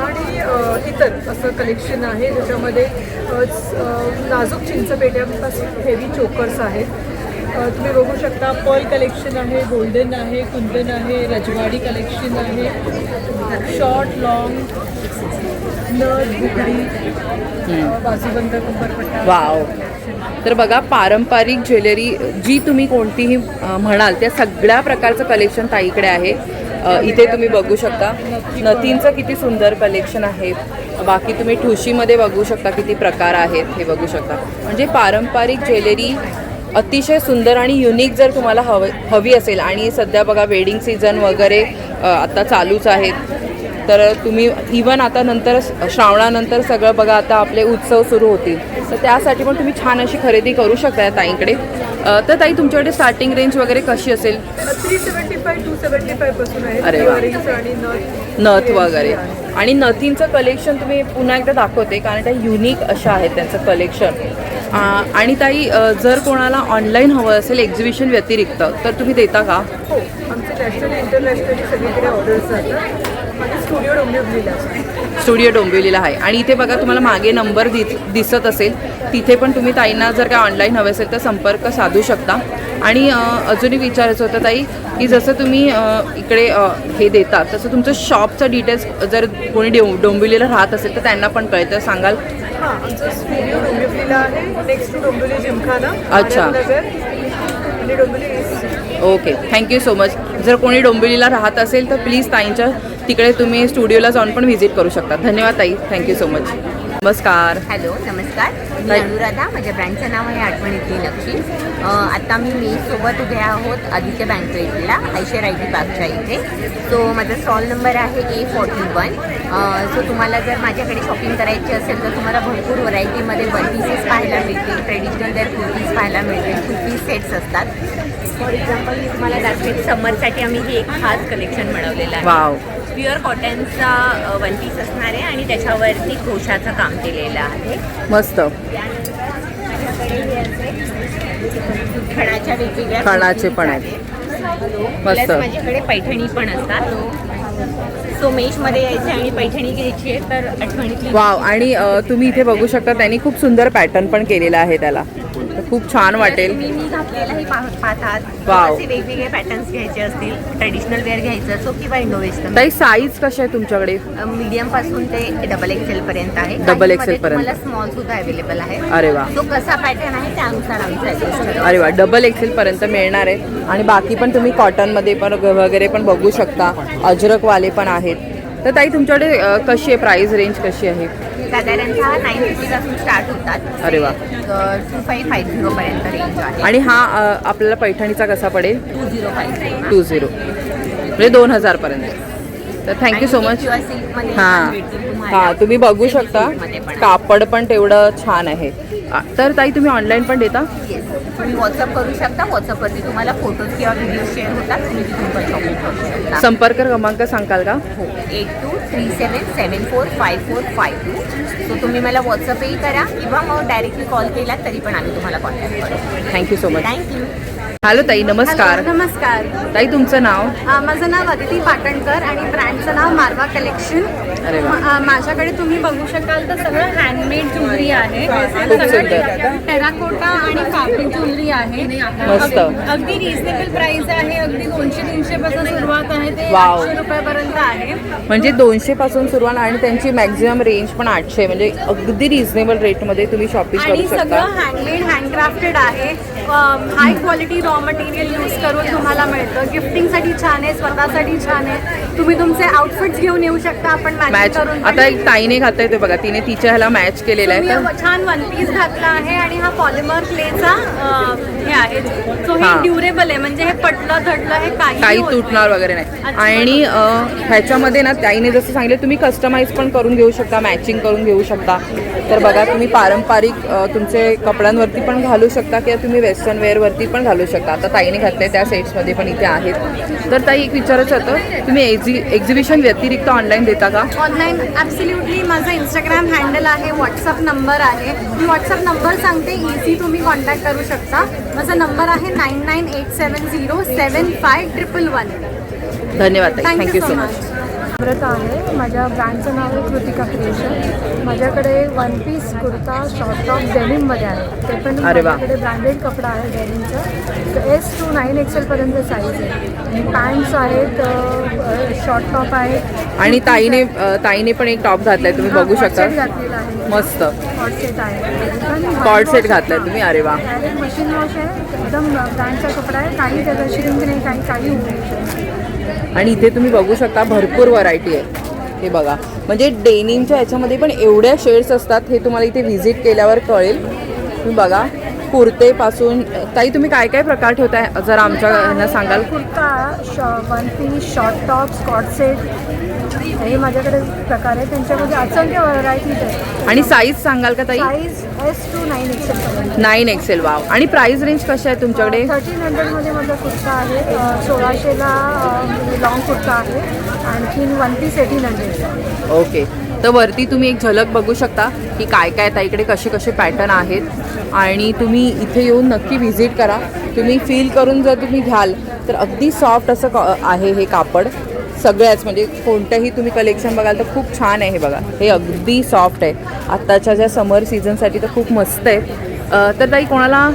आणि इतर असं कलेक्शन आहे ज्याच्यामध्ये नाजूक चिंचपेट्यापासून हेवी चोकर्स आहेत. तुम्ही बघू शकता पर्ल कलेक्शन आहे, गोल्डन आहे, कुंदन आहे, रजवाडी कलेक्शन आहे, शॉर्ट लॉंग नथ बुगडी बाजूबंद कंबरपट्टा. वाव. तर बघा पारंपरिक ज्वेलरी जी तुम्ही कोणतीही म्हणाल त्या सगळ्या प्रकारचं कलेक्शन ताईकडे आहे. इथे तुम्ही बघू शकता नथींचं किती सुंदर कलेक्शन आहे. बाकी तुम्ही ठुशीमध्ये बघू शकता किती प्रकार आहेत हे बघू शकता. म्हणजे पारंपरिक ज्वेलरी अतिशय सुंदर आणि युनिक जर तुम्हाला हवी असेल आणि सध्या बघा वेडिंग सीझन वगैरे आता चालूच आहेत तर तुम्ही इवन आता नंतर श्रावणानंतर सगळं बघा आता आपले उत्सव सुरू होतील तर त्यासाठी पण तुम्ही छान अशी खरेदी करू शकता या ताईंकडे. तर ताई तुमच्याकडे स्टार्टिंग रेंज वगैरे कशी असेल? 375 275 पासून आहे. अरे वा. आणि नथ वगैरे आणि नथींचं कलेक्शन तुम्ही पुन्हा एकदा दाखवते कारण त्या युनिक अशा आहेत त्यांचं कलेक्शन. आणि ताई जर कोणाला ऑनलाईन हवं असेल एक्झिबिशन व्यतिरिक्त तर तुम्ही देता का? हो, आमचे नॅशनल इंटरनॅशनली सगळीकडे ऑर्डर्स जातात. आणि स्टुडिओ डोंबिवलीला स्टुडिओ डोंबिवलीला आहे. आणि इथे बघा तुम्हाला मागे नंबर दिसत असेल तिथे पण तुम्ही ताईंना जर काय ऑनलाईन हवे असेल तर संपर्क साधू शकता. आणि अजूनही विचारायचं होतं ताई की जसं तुम्ही इकडे हे देता तसं तुमचं शॉपचं डिटेल्स जर कोणी डोंबिवलीला राहत असेल तर त्यांना पण कळतं सांगाल? हां, आमचं स्टुडिओ डोंबिवलीला आहे नेक्स्ट टू डोंबिवली जिमखाना. अच्छा. आणि Dombivli east. Okay, thank you so much. जर कोणी डोंबिवलीला राहत असेल तर प्लीज ताईंच्या तिकडे तुम्ही स्टुडिओला जाऊन पण व्हिजिट करू शकता. धन्यवाद ताई, थँक्यू सो मच. नमस्कार. हॅलो, नमस्कार. मी अनुराधा, माझ्या ब्रँडचं नाव आहे आठवणीतली नक्षी. आता मी सोबत उभे आहोत आदित्य बँकवेटला आयशर आय टी पार्कच्या इथे. सो माझा स्टॉल नंबर आहे A41. सो तुम्हाला जर माझ्याकडे शॉपिंग करायची असेल तर तुम्हाला भरपूर व्हरायटीमध्ये वन पीसेस पाहायला मिळतील, ट्रेडिशनल वेअर कुर्तीज पाहायला मिळतील, कुर्तीज सेट्स असतात. फॉर एक्झाम्पल मी तुम्हाला दाखवेन समरसाठी आम्ही हे एक खास कलेक्शन बनवलेलं आहे. वाव. प्युअर कॉटनचा वन पीस असणार आहे आणि त्याच्यावरती क्रोशाचं काम केलेलं आहे. मस्त. खणाच्या वेगवेगळ्या खणाचे पण आहेत. मस्त. प्लस माझ्याकडे पैठणी पण असतात. सो मेशमध्ये यायचे आणि पैठणी घ्यायची आहे तर आठवणीतली. वाव. आणि तुम्ही इथे बघू शकता त्यांनी खूप सुंदर पॅटर्न पण केलेला आहे त्याला. खूप छान वाटेल. मी घातलेलाही पाहतात. वाव. असे वेगवेगळे पॅटर्न्स घ्यायचे असतील, ट्रेडिशनल वेअर घ्यायचं असो किंवा इंडो वेस्टर्न. ताई साईज कशी आहे तुमच्याकडे? मीडियम पासून ते डबल एक्सेल पर्यंत आहे. डबल एक्सेल पर्यंत. मला स्मॉल सुद्धा अवेलेबल आहे. अरे वा. तो कसा पॅटर्न आहे त्यानुसार आम्ही सजेस्ट करतो. अरे वा, डबल एक्सेल पर्यंत मिळणार आहे. आणि बाकी पण तुम्ही कॉटनमध्ये पण वगैरे पण बघू शकता. अजरकवाले पण आहेत. तर ताई तुमच्याकडे कशी आहे प्राइस रेंज कशी आहे? साधारणतः 950 पासून स्टार्ट होतात. अरे वा. 2550 पर्यंत रेंज आहे. आणि हा आपल्याला पैठणीचा कसा पडेल? 2050. 20 म्हणजे 2000 पर्यंत. तर थँक्यू सो मच. हां, तुम्ही बघू शकता कापड पण तेवढं छान आहे. तर ताई तुम्ही ऑनलाईन पण देता? येस, तुम्ही व्हॉट्सअप करू शकता. व्हॉट्सअपवरती तुम्हाला फोटोज किंवा व्हिडिओ शेअर होतात. तुम्ही तिथून पण शॉपिंग करू शकता. संपर्क क्रमांक सांगाल का? हो, 8237745452. सो तुम्ही मला व्हॉट्सअपही करा किंवा मग डायरेक्टली कॉल केला तरी पण आम्ही तुम्हाला कॉन्टॅक्ट करू. Thank you so much. Thank you. Hello ताई, नमस्कार. नमस्कार. ताई तुमचं नाव? माझं नाव अदिती पाटणकर आणि ब्रँडचं नाव मारवा कलेक्शन. अरे वा. माझ्याकडे तुम्ही बघू शकाल तर सगळं हँडमेड ज्वेलरी आहे. खूप सुंदर. टेराकोटा आणि फॅब्रिक ज्वेलरी आहे. मस्त. अगदी रिझनेबल प्राइस आहे. अगदी 200-300 पासून सुरुवात आहे ते वाव. 800 रुपयापर्यंत आहे. म्हणजे 200 पासून सुरुवात आणि त्यांची मॅक्झिमम रेंज पण 800. म्हणजे अगदी रिझनेबल रेटमध्ये तुम्ही शॉपिंग आणि करू शकता. सगळं हँडमेड हँडक्राफ्टेड आहे. High quality raw material use करून तुम्हाला मिळतं. गिफ्टिंगसाठी छान आहे, स्वतःसाठी छान आहे. तुम्ही तुमचे आउटफिट्स घेऊन येऊ शकता. आपण मॅच मॅच करून आता एक ताईने घातलंय ते बघा, तिने तिच्या ह्याला मॅच केलेला आहे. तर छान वन पीस घातला आहे आणि हा पॉलिमर क्लेचा हे आहे. सो हे ड्युरेबल आहे. म्हणजे हे पटलं थटलं हे काही तुटणार वगैरे नाही. आणि ह्याच्यामध्ये ना ताईने जसं सांगितलं तुम्ही कस्टमाइज पण करून घेऊ शकता, मॅचिंग करून घेऊ शकता. तर बघा तुम्ही पारंपरिक तुमचे कपड्यांवरती पण घालू शकता किंवा तुम्ही वेस्टर्न वेअरवरती पण घालू शकता. आता ताईने घातले त्या सेट्समध्ये पण इथे आहेत. तर ताई एक विचारायचं होतं, तुम्ही एक्झिबिशन व्यतिरिक्त ऑनलाईन देता का? Online absolutely. माझं इंस्टाग्राम हँडल आहे, व्हॉट्सअप नंबर आहे. मी व्हॉट्सअप नंबर सांगते, इझी तुम्ही कॉन्टॅक्ट करू शकता. माझा नंबर आहे 9987075111. धन्यवाद ताई, थँक्यू सो मच. नम्रता आहे. माझ्या ब्रँडचं नाव आहे कृतिका क्रिएशन. माझ्याकडे one piece kurta short top डेनिममध्ये आहे. ते पण अरे वा. माझ्याकडे ब्रँडेड कपडा आहे डेनिमचा. S to 9XL पर्यंत साईज आहे. आणि पॅन्ट्स आहेत, शॉर्ट टॉप आहेत. आणि ताईने पण एक टॉप घातलाय, तुम्ही बघू शकता. घातलेला आहे. मस्त कॉर्ड सेट आहे. कॉर्ड सेट घातलाय तुम्ही. अरे वा. डायरेक्ट मशीन वॉश आहे. एकदम ब्रँडचा कपडा आहे. काही त्याचा श्रिंक नाही, काही होऊ नाही. आणि इथे तुम्ही बघू शकता भरपूर व्हरायटी आहे. हे बघा, म्हणजे डेनिमच्या ह्याच्यामध्ये पण एवढ्या शेड्स असतात, हे तुम्हाला इथे व्हिजिट केल्यावर कळेल. तुम्ही बघा, कुर्तेपासून ताई तुम्ही काय काय प्रकार ठेवताय जर आमच्या ह्यांना सांगाल. Kurta, one piece, short top, स्कॉट सेट हे माझ्याकडे प्रकार आहे. त्यांच्यामध्ये असंख्य व्हरायटीज आहे. आणि साईज सांगाल का ताई. Size S to 9XL. 9XL. Wow. आणि प्राइस रेंज कशा आहे तुमच्याकडे. 1300मध्ये माझा कुर्ता आहे. 1600ला लॉंग कुर्ता आहे. आणखीन वन पीस 1800. ओके. तर वरती तुम्ही एक झलक बघू शकता की काय काय ताईकडे कसे कसे पॅटर्न आहेत. आणि तुम्ही इथे येऊन नक्की व्हिजिट करा. तुम्ही फील करून जर तुम्ही घ्याल तर अगदी सॉफ्ट असं आहे हे कापड. सगळ्याच म्हणजे कोणत्याही तुम्ही कलेक्शन बघाल तर खूप छान आहे. हे बघा, हे अगदी सॉफ्ट आहे. आत्ताच्या ज्या समर सीझनसाठी तर खूप मस्त आहे. तर ताई कोणाला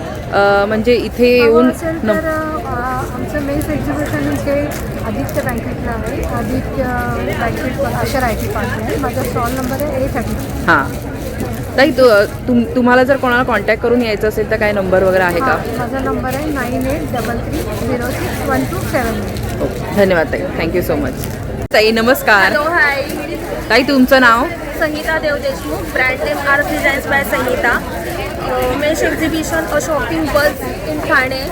म्हणजे इथे येऊन तर आमचं मेस एक्झिबिशन इथे आदित्य बँकेटला आहे. Aditya banquet Asha IT park आहे. माझा स्टॉल नंबर आहे A30. हां ताई, तुम्हाला जर कोणाला कॉन्टॅक्ट करून यायचं असेल तर काय नंबर वगैरे आहे का. माझा नंबर आहे 9833061278. ओके, धन्यवाद ताई, थँक्यू सो मच. ताई नमस्कार. Hello, hi. ताई तुमचं नाव. Sangeeta Dev Deshmukh. Brand name art designs by Sangeeta. Mesh exhibition a shopping buzz in Thane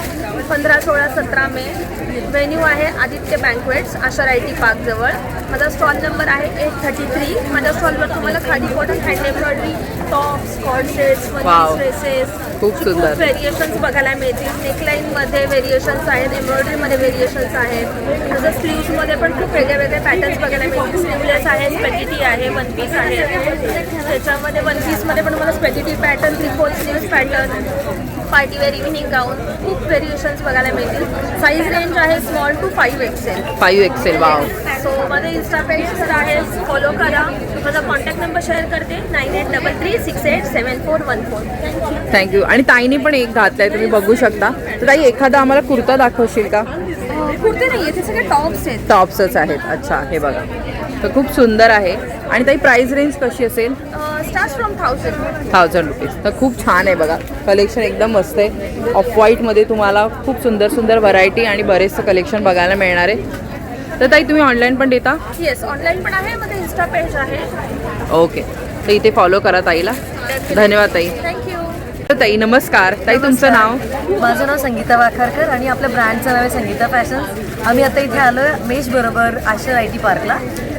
15, 16, 17 May. Venue आहे Aditya banquets Asha IT park जवळ. माझा स्टॉल नंबर आहे 833. माझ्या स्टॉलवर तुम्हाला khadi cotton hand embroidery, tops, cord sets, Wow. Dresses खूप सुंदर. व्हेरिएशन्स बघायला मिळतील. नेकलाईनमध्ये व्हेरिएशन्स आहेत, एम्ब्रॉयडरीमध्ये व्हेरिएशन्स आहेत. तसंच स्लीव्समध्ये पण खूप वेगळे वेगळे पॅटर्न्स बघायला मिळतील. स्लीवलेस आहे, स्पेटिटी आहे, वन पीस आहे. त्याच्यामध्ये वन पीसमध्ये पण मला स्पेटिटी pattern, 3/4 sleeves pattern, partywear evening gown, खूप व्हेरिएशन्स बघायला मिळतील. साईज रेंज आहे small to 5XL. 5XL. Wow. So माझं इन्स्टा पेज तर आहे, फॉलो करा. माझा कॉन्टॅक्ट नंबर शेअर करते 9833687414. थँक्यू. आणि ताईने पण एक घातलाय, तुम्ही बघू शकता. तर ताई एखादा आम्हाला कुर्ता दाखवशील का. कुर्ते नाही आहे, ते सगळे टॉप्स आहेत. टॉप्सच आहेत. अच्छा, हे बघा, तर खूप सुंदर आहे. आणि ताई प्राइस रेंज कशी असेल. Start from 1000 rupees. तर खूप छान आहे बघा, कलेक्शन एकदम मस्त आहे. ऑफ व्हाईटमध्ये तुम्हाला खूप सुंदर सुंदर व्हरायटी आणि बरेचसं कलेक्शन बघायला मिळणार आहे. तर ताई तुम्ही ऑनलाईन पण देता. येस, ऑनलाईन पण आहे. माझं इन्स्टा पेज आहे. ओके, तर इथे फॉलो करा ताईला. धन्यवाद ताई. थँक्यू. तर ताई नमस्कार. ताई तुमचं नाव. माझं नाव संगीता वाखारकर आणि आपल्या ब्रँडचं नाव आहे संगीता फॅशन्स. आम्ही आता इथे आलो आहे मेश बरोबर आशा IT पार्कला.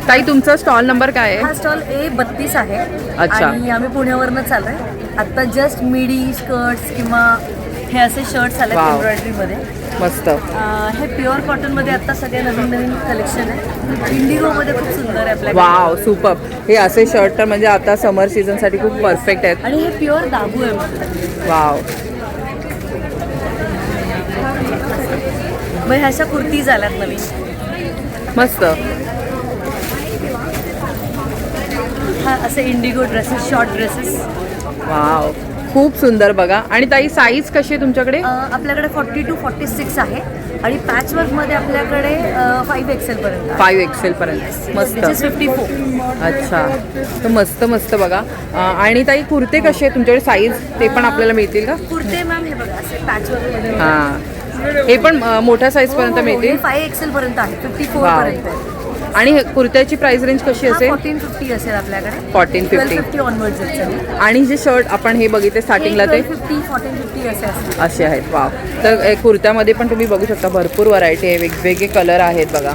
ताई तुमचा स्टॉल नंबर काय आहे. हा स्टॉल A32 आहे. अच्छा. आणि आम्ही पुण्यावरनं चाललो आहे. आत्ता जस्ट मिडी, स्कर्ट्स किंवा हे असे शर्ट्स आले Wow. एम्ब्रॉयडरीमध्ये. मस्त. हे प्युअर कॉटनमध्ये आत्ता सगळे नवीन नवीन कलेक्शन आहे. इंडिगोमध्ये खूप सुंदर आहे आपल्याकडे. Wow, super. हे असे शर्ट तर म्हणजे आता समर सीझनसाठी खूप परफेक्ट आहेत. आणि हे प्युअर दाबू आहे. वाव. मग ह्या अशा कुर्तीज आल्यात नवीन. मस्त. हा असे Indigo dresses, short dresses. Wow, खूप सुंदर बघा. आणि ताई साईज कशी आहे तुमच्याकडे. आपल्याकडे 40 to 46 आहे. आणि पॅचवर्कमध्ये आपल्याकडे 5XL पर्यंत. 5XL पर्यंत. मस्त. 54. अच्छा, तर मस्त मस्त बघा. आणि ताई कुर्ते कसे आहेत तुमच्याकडे, साईज ते पण आपल्याला मिळतील का. कुर्ते मॅम हे बघा असे पॅचवर्क. हां, हे पण मोठ्या साईजपर्यंत मिळतील. 5XL पर्यंत आहे, 54 वाव. पर्यंत. आणि कुर्त्याची प्राइस रेंज कशी असेल. 1450 असेल आपल्याकडे. 1450. 1250 ऑनवर्ड्स आहेत. आणि जे शर्ट आपण हे बघितले स्टार्टिंगला ते 1450 असे असतात. असे आहेत. वाव. तर कुर्त्यामध्ये पण तुम्ही बघू शकता भरपूर व्हरायटी आहे, वेगवेगळे कलर आहेत बघा.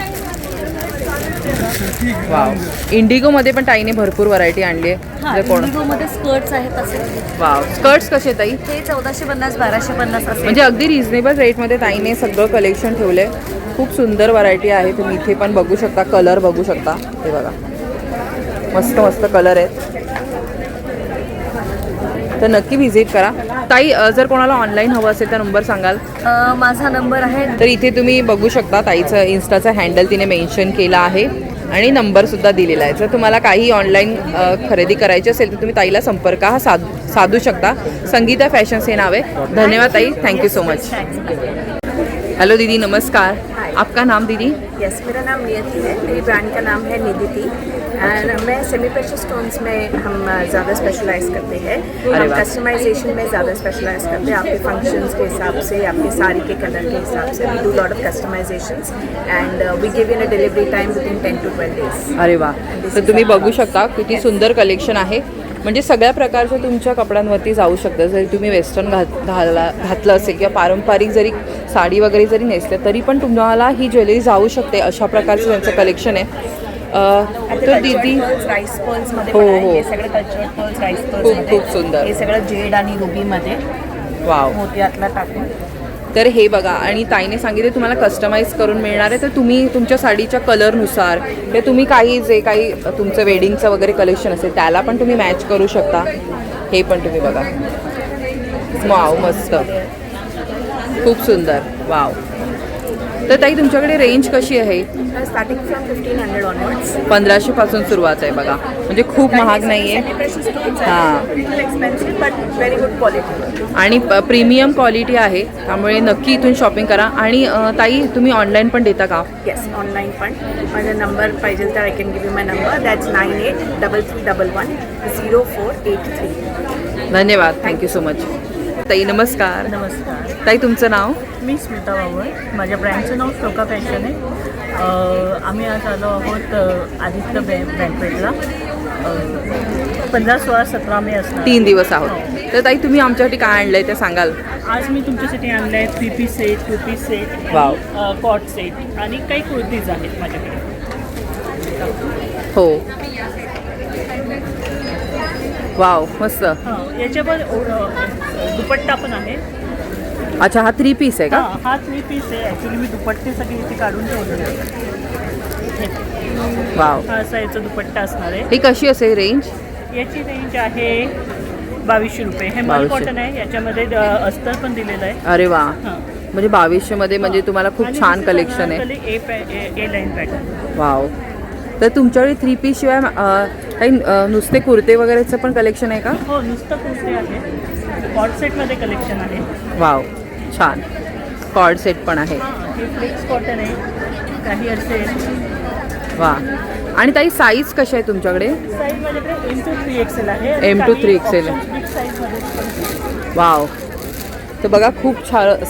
वाव. इंडिगोमध्ये पण ताईने भरपूर व्हरायटी आणली आहे. कोण. इंडिगोमध्ये स्कर्ट्स आहेत असे. वाव. स्कर्ट्स कसे ताई. हे 1450, 1250 असे. म्हणजे अगदी रिझनेबल रेटमध्ये ताईने सगळं कलेक्शन ठेवलं आहे. खूप सुंदर व्हरायटी आहे. तुम्ही इथे पण बघू शकता, कलर बघू शकता. हे बघा, मस्त मस्त कलर आहेत. तर नक्की व्हिजिट करा. ताई जर कोणाला ऑनलाईन हवं असेल तर नंबर सांगाल? माझा नंबर आहे तर इथे तुम्ही बघू शकता ताईचं इन्स्टाचा हँडल तिने मेन्शन केला आहे आणि नंबरसुद्धा दिलेला आहे. जर तुम्हाला काही ऑनलाईन खरेदी करायची असेल तर तुम्ही ताईला संपर्क हा साधू शकता. संगीता फॅशन्स हे नाव आहे. धन्यवाद ताई, थँक्यू सो मच. हेलो दीदी, नमस्कार. आपका नाम दीदी? यस, मेरा नाम नियति है. मेरी ब्रांड का नाम है निदिति एंड मैं सेमी प्रेशियस स्टोन्स में हम ज़्यादा स्पेशलाइज करते हैं. हम कस्टमाइजेशन में ज़्यादा स्पेशलाइज करते हैं. आपके फंक्शंस के हिसाब से, आपके साड़ी के कलर के हिसाब से we do lot of customisations and we give in a delivery time within 10 to 12 days. अरे वा, तर तुम्ही बघू शकता किती सुंदर कलेक्शन आहे. म्हणजे सगळ्या प्रकारच्या तुमच्या कपड्यांवरती जाऊ शकतं. जरी तुम्ही वेस्टर्न घातलं असेल किंवा पारंपरिक जरी साडी वगैरे जरी नेसलं तरी पण तुम्हाला ही ज्वेलरी जाऊ शकते. अशा प्रकारचं त्यांचं कलेक्शन आहे. तर दीदी राईस पर्ल्समध्ये हो, पण आहे. हो. हे सगळं कल्चरल पर्ल्स राईस खूप पर्ल्समध्ये. खूप सुंदर. हे सगळं जेड आणि रुबीमध्ये वाव. मोत्यातला टाकून. तर हे बघा, आणि ताईने सांगितले तुम्हाला कस्टमाइज करून मिळणार आहे. तर तुम्ही तुमच्या साडीच्या कलरनुसार ते तुम्ही काही जे काही तुमचं वेडिंगचं वगैरे कलेक्शन असेल त्याला पण तुम्ही मॅच करू शकता. हे पण तुम्ही बघा. वाव, मस्त, खूप सुंदर. वाव. तर ताई तुमच्याकडे रेंज कशी आहे? Starting from 1500 onwards. 1500 पासून सुरुवात आहे बघा. म्हणजे खूप महाग नाही आहे. हां, expensive but very good quality आणि प्रीमियम क्वालिटी आहे. त्यामुळे नक्की इथून शॉपिंग करा. आणि ताई तुम्ही ऑनलाईन पण देता का? येस, ऑनलाईन पण. माझा नंबर पाहिजे तर I can give you my number. That's 9833110483. धन्यवाद, थँक्यू सो मच. ताई नमस्कार. नमस्कार. ताई तुमचं नाव? मी स्मिता वावळ. माझ्या ब्रँडचं नाव श्लोका फॅशन आहे. आम्ही आज आलो आहोत आदित्य बँकवेटला. 15, 16, 17 मे असणार. 3 दिवस आहोत. तर ताई तुम्ही आमच्यासाठी काय आणलंय ते सांगाल? आज मी तुमच्यासाठी आणलं आहे 3 piece set, 2 piece set, wow. कॉट सेट आणि काही कुर्तीज आहेत माझ्याकडे. हो, वाव, मस्त. हां, याच्यावर दुपट्टा पण आहे. अच्छा, हा 3 पीस आहे का? हां, हा 3 पीस आहे. ॲक्च्युली मी दुपट्टे सगळे इथे काढून ठेवलेले आहे. वाव. हा असा याचा दुपट्टा असणार आहे. ही कशी असेल रेंज? याची रेंज आहे 2200 रुपये. हे मल 2200. कॉटन आहे. याच्यामध्ये अस्तर पण दिलेलं आहे. अरे वा, हां. म्हणजे 2200 मध्ये म्हणजे तुम्हाला खूप आणि छान दुसरी कलेक्शन आहे. ए लाईन पॅटर्न. वाव. तर तुमच्याकडे 3 पीस शिवाय काही नुसते कुर्ते वगैरेचं पण कलेक्शन आहे का? हो, नुसतं कुर्ते आहे. कॉट सेटमध्ये कलेक्शन आहे. वाव, छान. कॉर्ड सेट पण आहे. हां, हे फ्लेक्स कॉटन आहे. काही असेल. वा. आणि ताई साईज कशा आहे तुमच्याकडे? साईज माझ्याकडे M to 3XL आहे. M to 3XL. बिग साईजमध्ये पण. वाव. तर बघा, खूप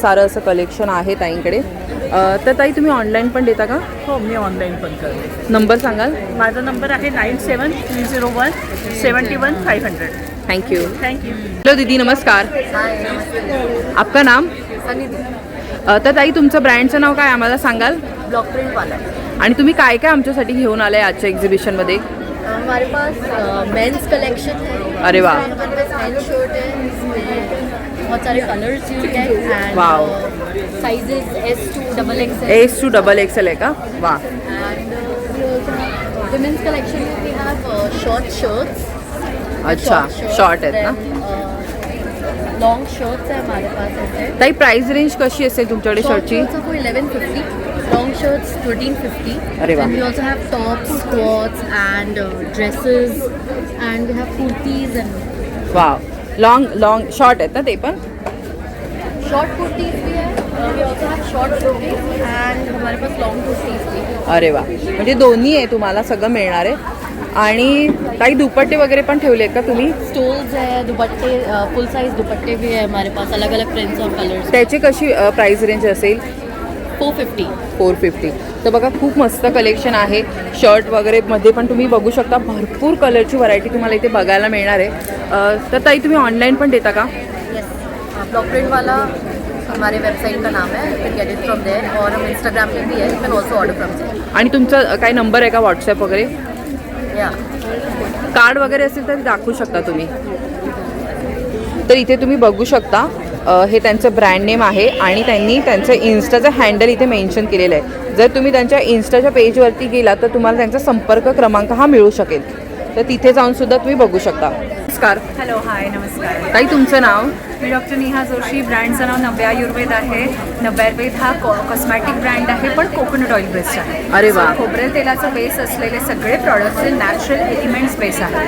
सारं असं कलेक्शन आहे ताईंकडे. तर ताई तुम्ही ऑनलाईन पण देता का? हो, मी ऑनलाईन पण करते. नंबर सांगाल? माझा नंबर आहे 9730171500. थँक्यू. थँक्यू. हॅलो दीदी, नमस्कार. आपका नाम? तर ताई तुमचं ब्रँडचं नाव काय आम्हाला सांगाल? ब्लॉक प्रिंटवाला. आणि तुम्ही काय काय आमच्यासाठी घेऊन आलाय आजच्या एक्झिबिशनमध्ये? हमारे पास मेंस कलेक्शन है. अरे वाह. मेंस शर्ट है. बहुत सारे कलर्स यूज है end wow. Sizes S to XXL. S to XXL आहे का? वा. And women's collection we have short shirts. अच्छा, शॉर्ट आहेत ना? लॉन्ग शर्ट्स है हमारे पास ऐसे. ताई प्राइस रेंज कशी असेल तुमच्याकडे शर्टची? Short shirts are for 1150. Long shirts 1350. अरे वाह. And we also have tops, squats and dresses and we have kurtis and wow. Long short आहेत ना ते पण? short kurtis भी है. We also have short kurtis and हमारे पास long kurtis भी. अरे वा, म्हणजे दोन्ही आहे तुम्हाला सगळं मिळणार आहे. आणि काही दुपट्टे वगैरे पण ठेवले आहेत का तुम्ही? स्टोल्स है, दुपट्टे, फुल साइज दुपट्टे भी है हमारे पास, अलग अलग प्रिंट्स और कलर्स. त्याची कशी प्राइस रेंज असेल? 450. 450. तर बघा, खूप मस्त कलेक्शन आहे. शर्ट वगैरे मध्ये पण तुम्ही बघू शकता. भरपूर कलरची व्हरायटी तुम्हाला इथे बघायला मिळणार आहे. तर ताई तुम्ही ऑनलाईन पण देता का? यस, ब्लॉक प्रिंट वाला हमारे वेबसाइट का नाम है. You can get it from there और हम इंस्टाग्राम पे भी है. You can also order from there. आणि तुमचा काय नंबर आहे का व्हॉट्सॲप वगैरे? या कार्ड वगैरे असेल तर दाखवू शकता तुम्ही. तर इथे तुम्ही बघू शकता हे त्यांचं ब्रँड नेम आहे आणि त्यांनी त्यांचं इन्स्टाचं हँडल इथे मेन्शन केलेलं आहे. जर तुम्ही त्यांच्या इन्स्टाच्या पेजवरती गेला तर तुम्हाला त्यांचा संपर्क क्रमांक हा मिळू शकेल. तर तिथे जाऊन सुद्धा तुम्ही बघू शकता. नमस्कार. हॅलो, हाय, नमस्कार. ताई, तुमचं नाव? मी डॉक्टर नेहा जोशी. ब्रँडचं नाव नव्या आयुर्वेद आहे. नव्या आयुर्वेद हा कॉस्मॅटिक ब्रँड आहे, पण कोकोनट ऑइल बेस्ड आहे. अरे वा. खोबरेल तेलाचा बेस असलेले सगळे प्रॉडक्ट्स हे नॅचरल एलिमेंट्स बेस आहे.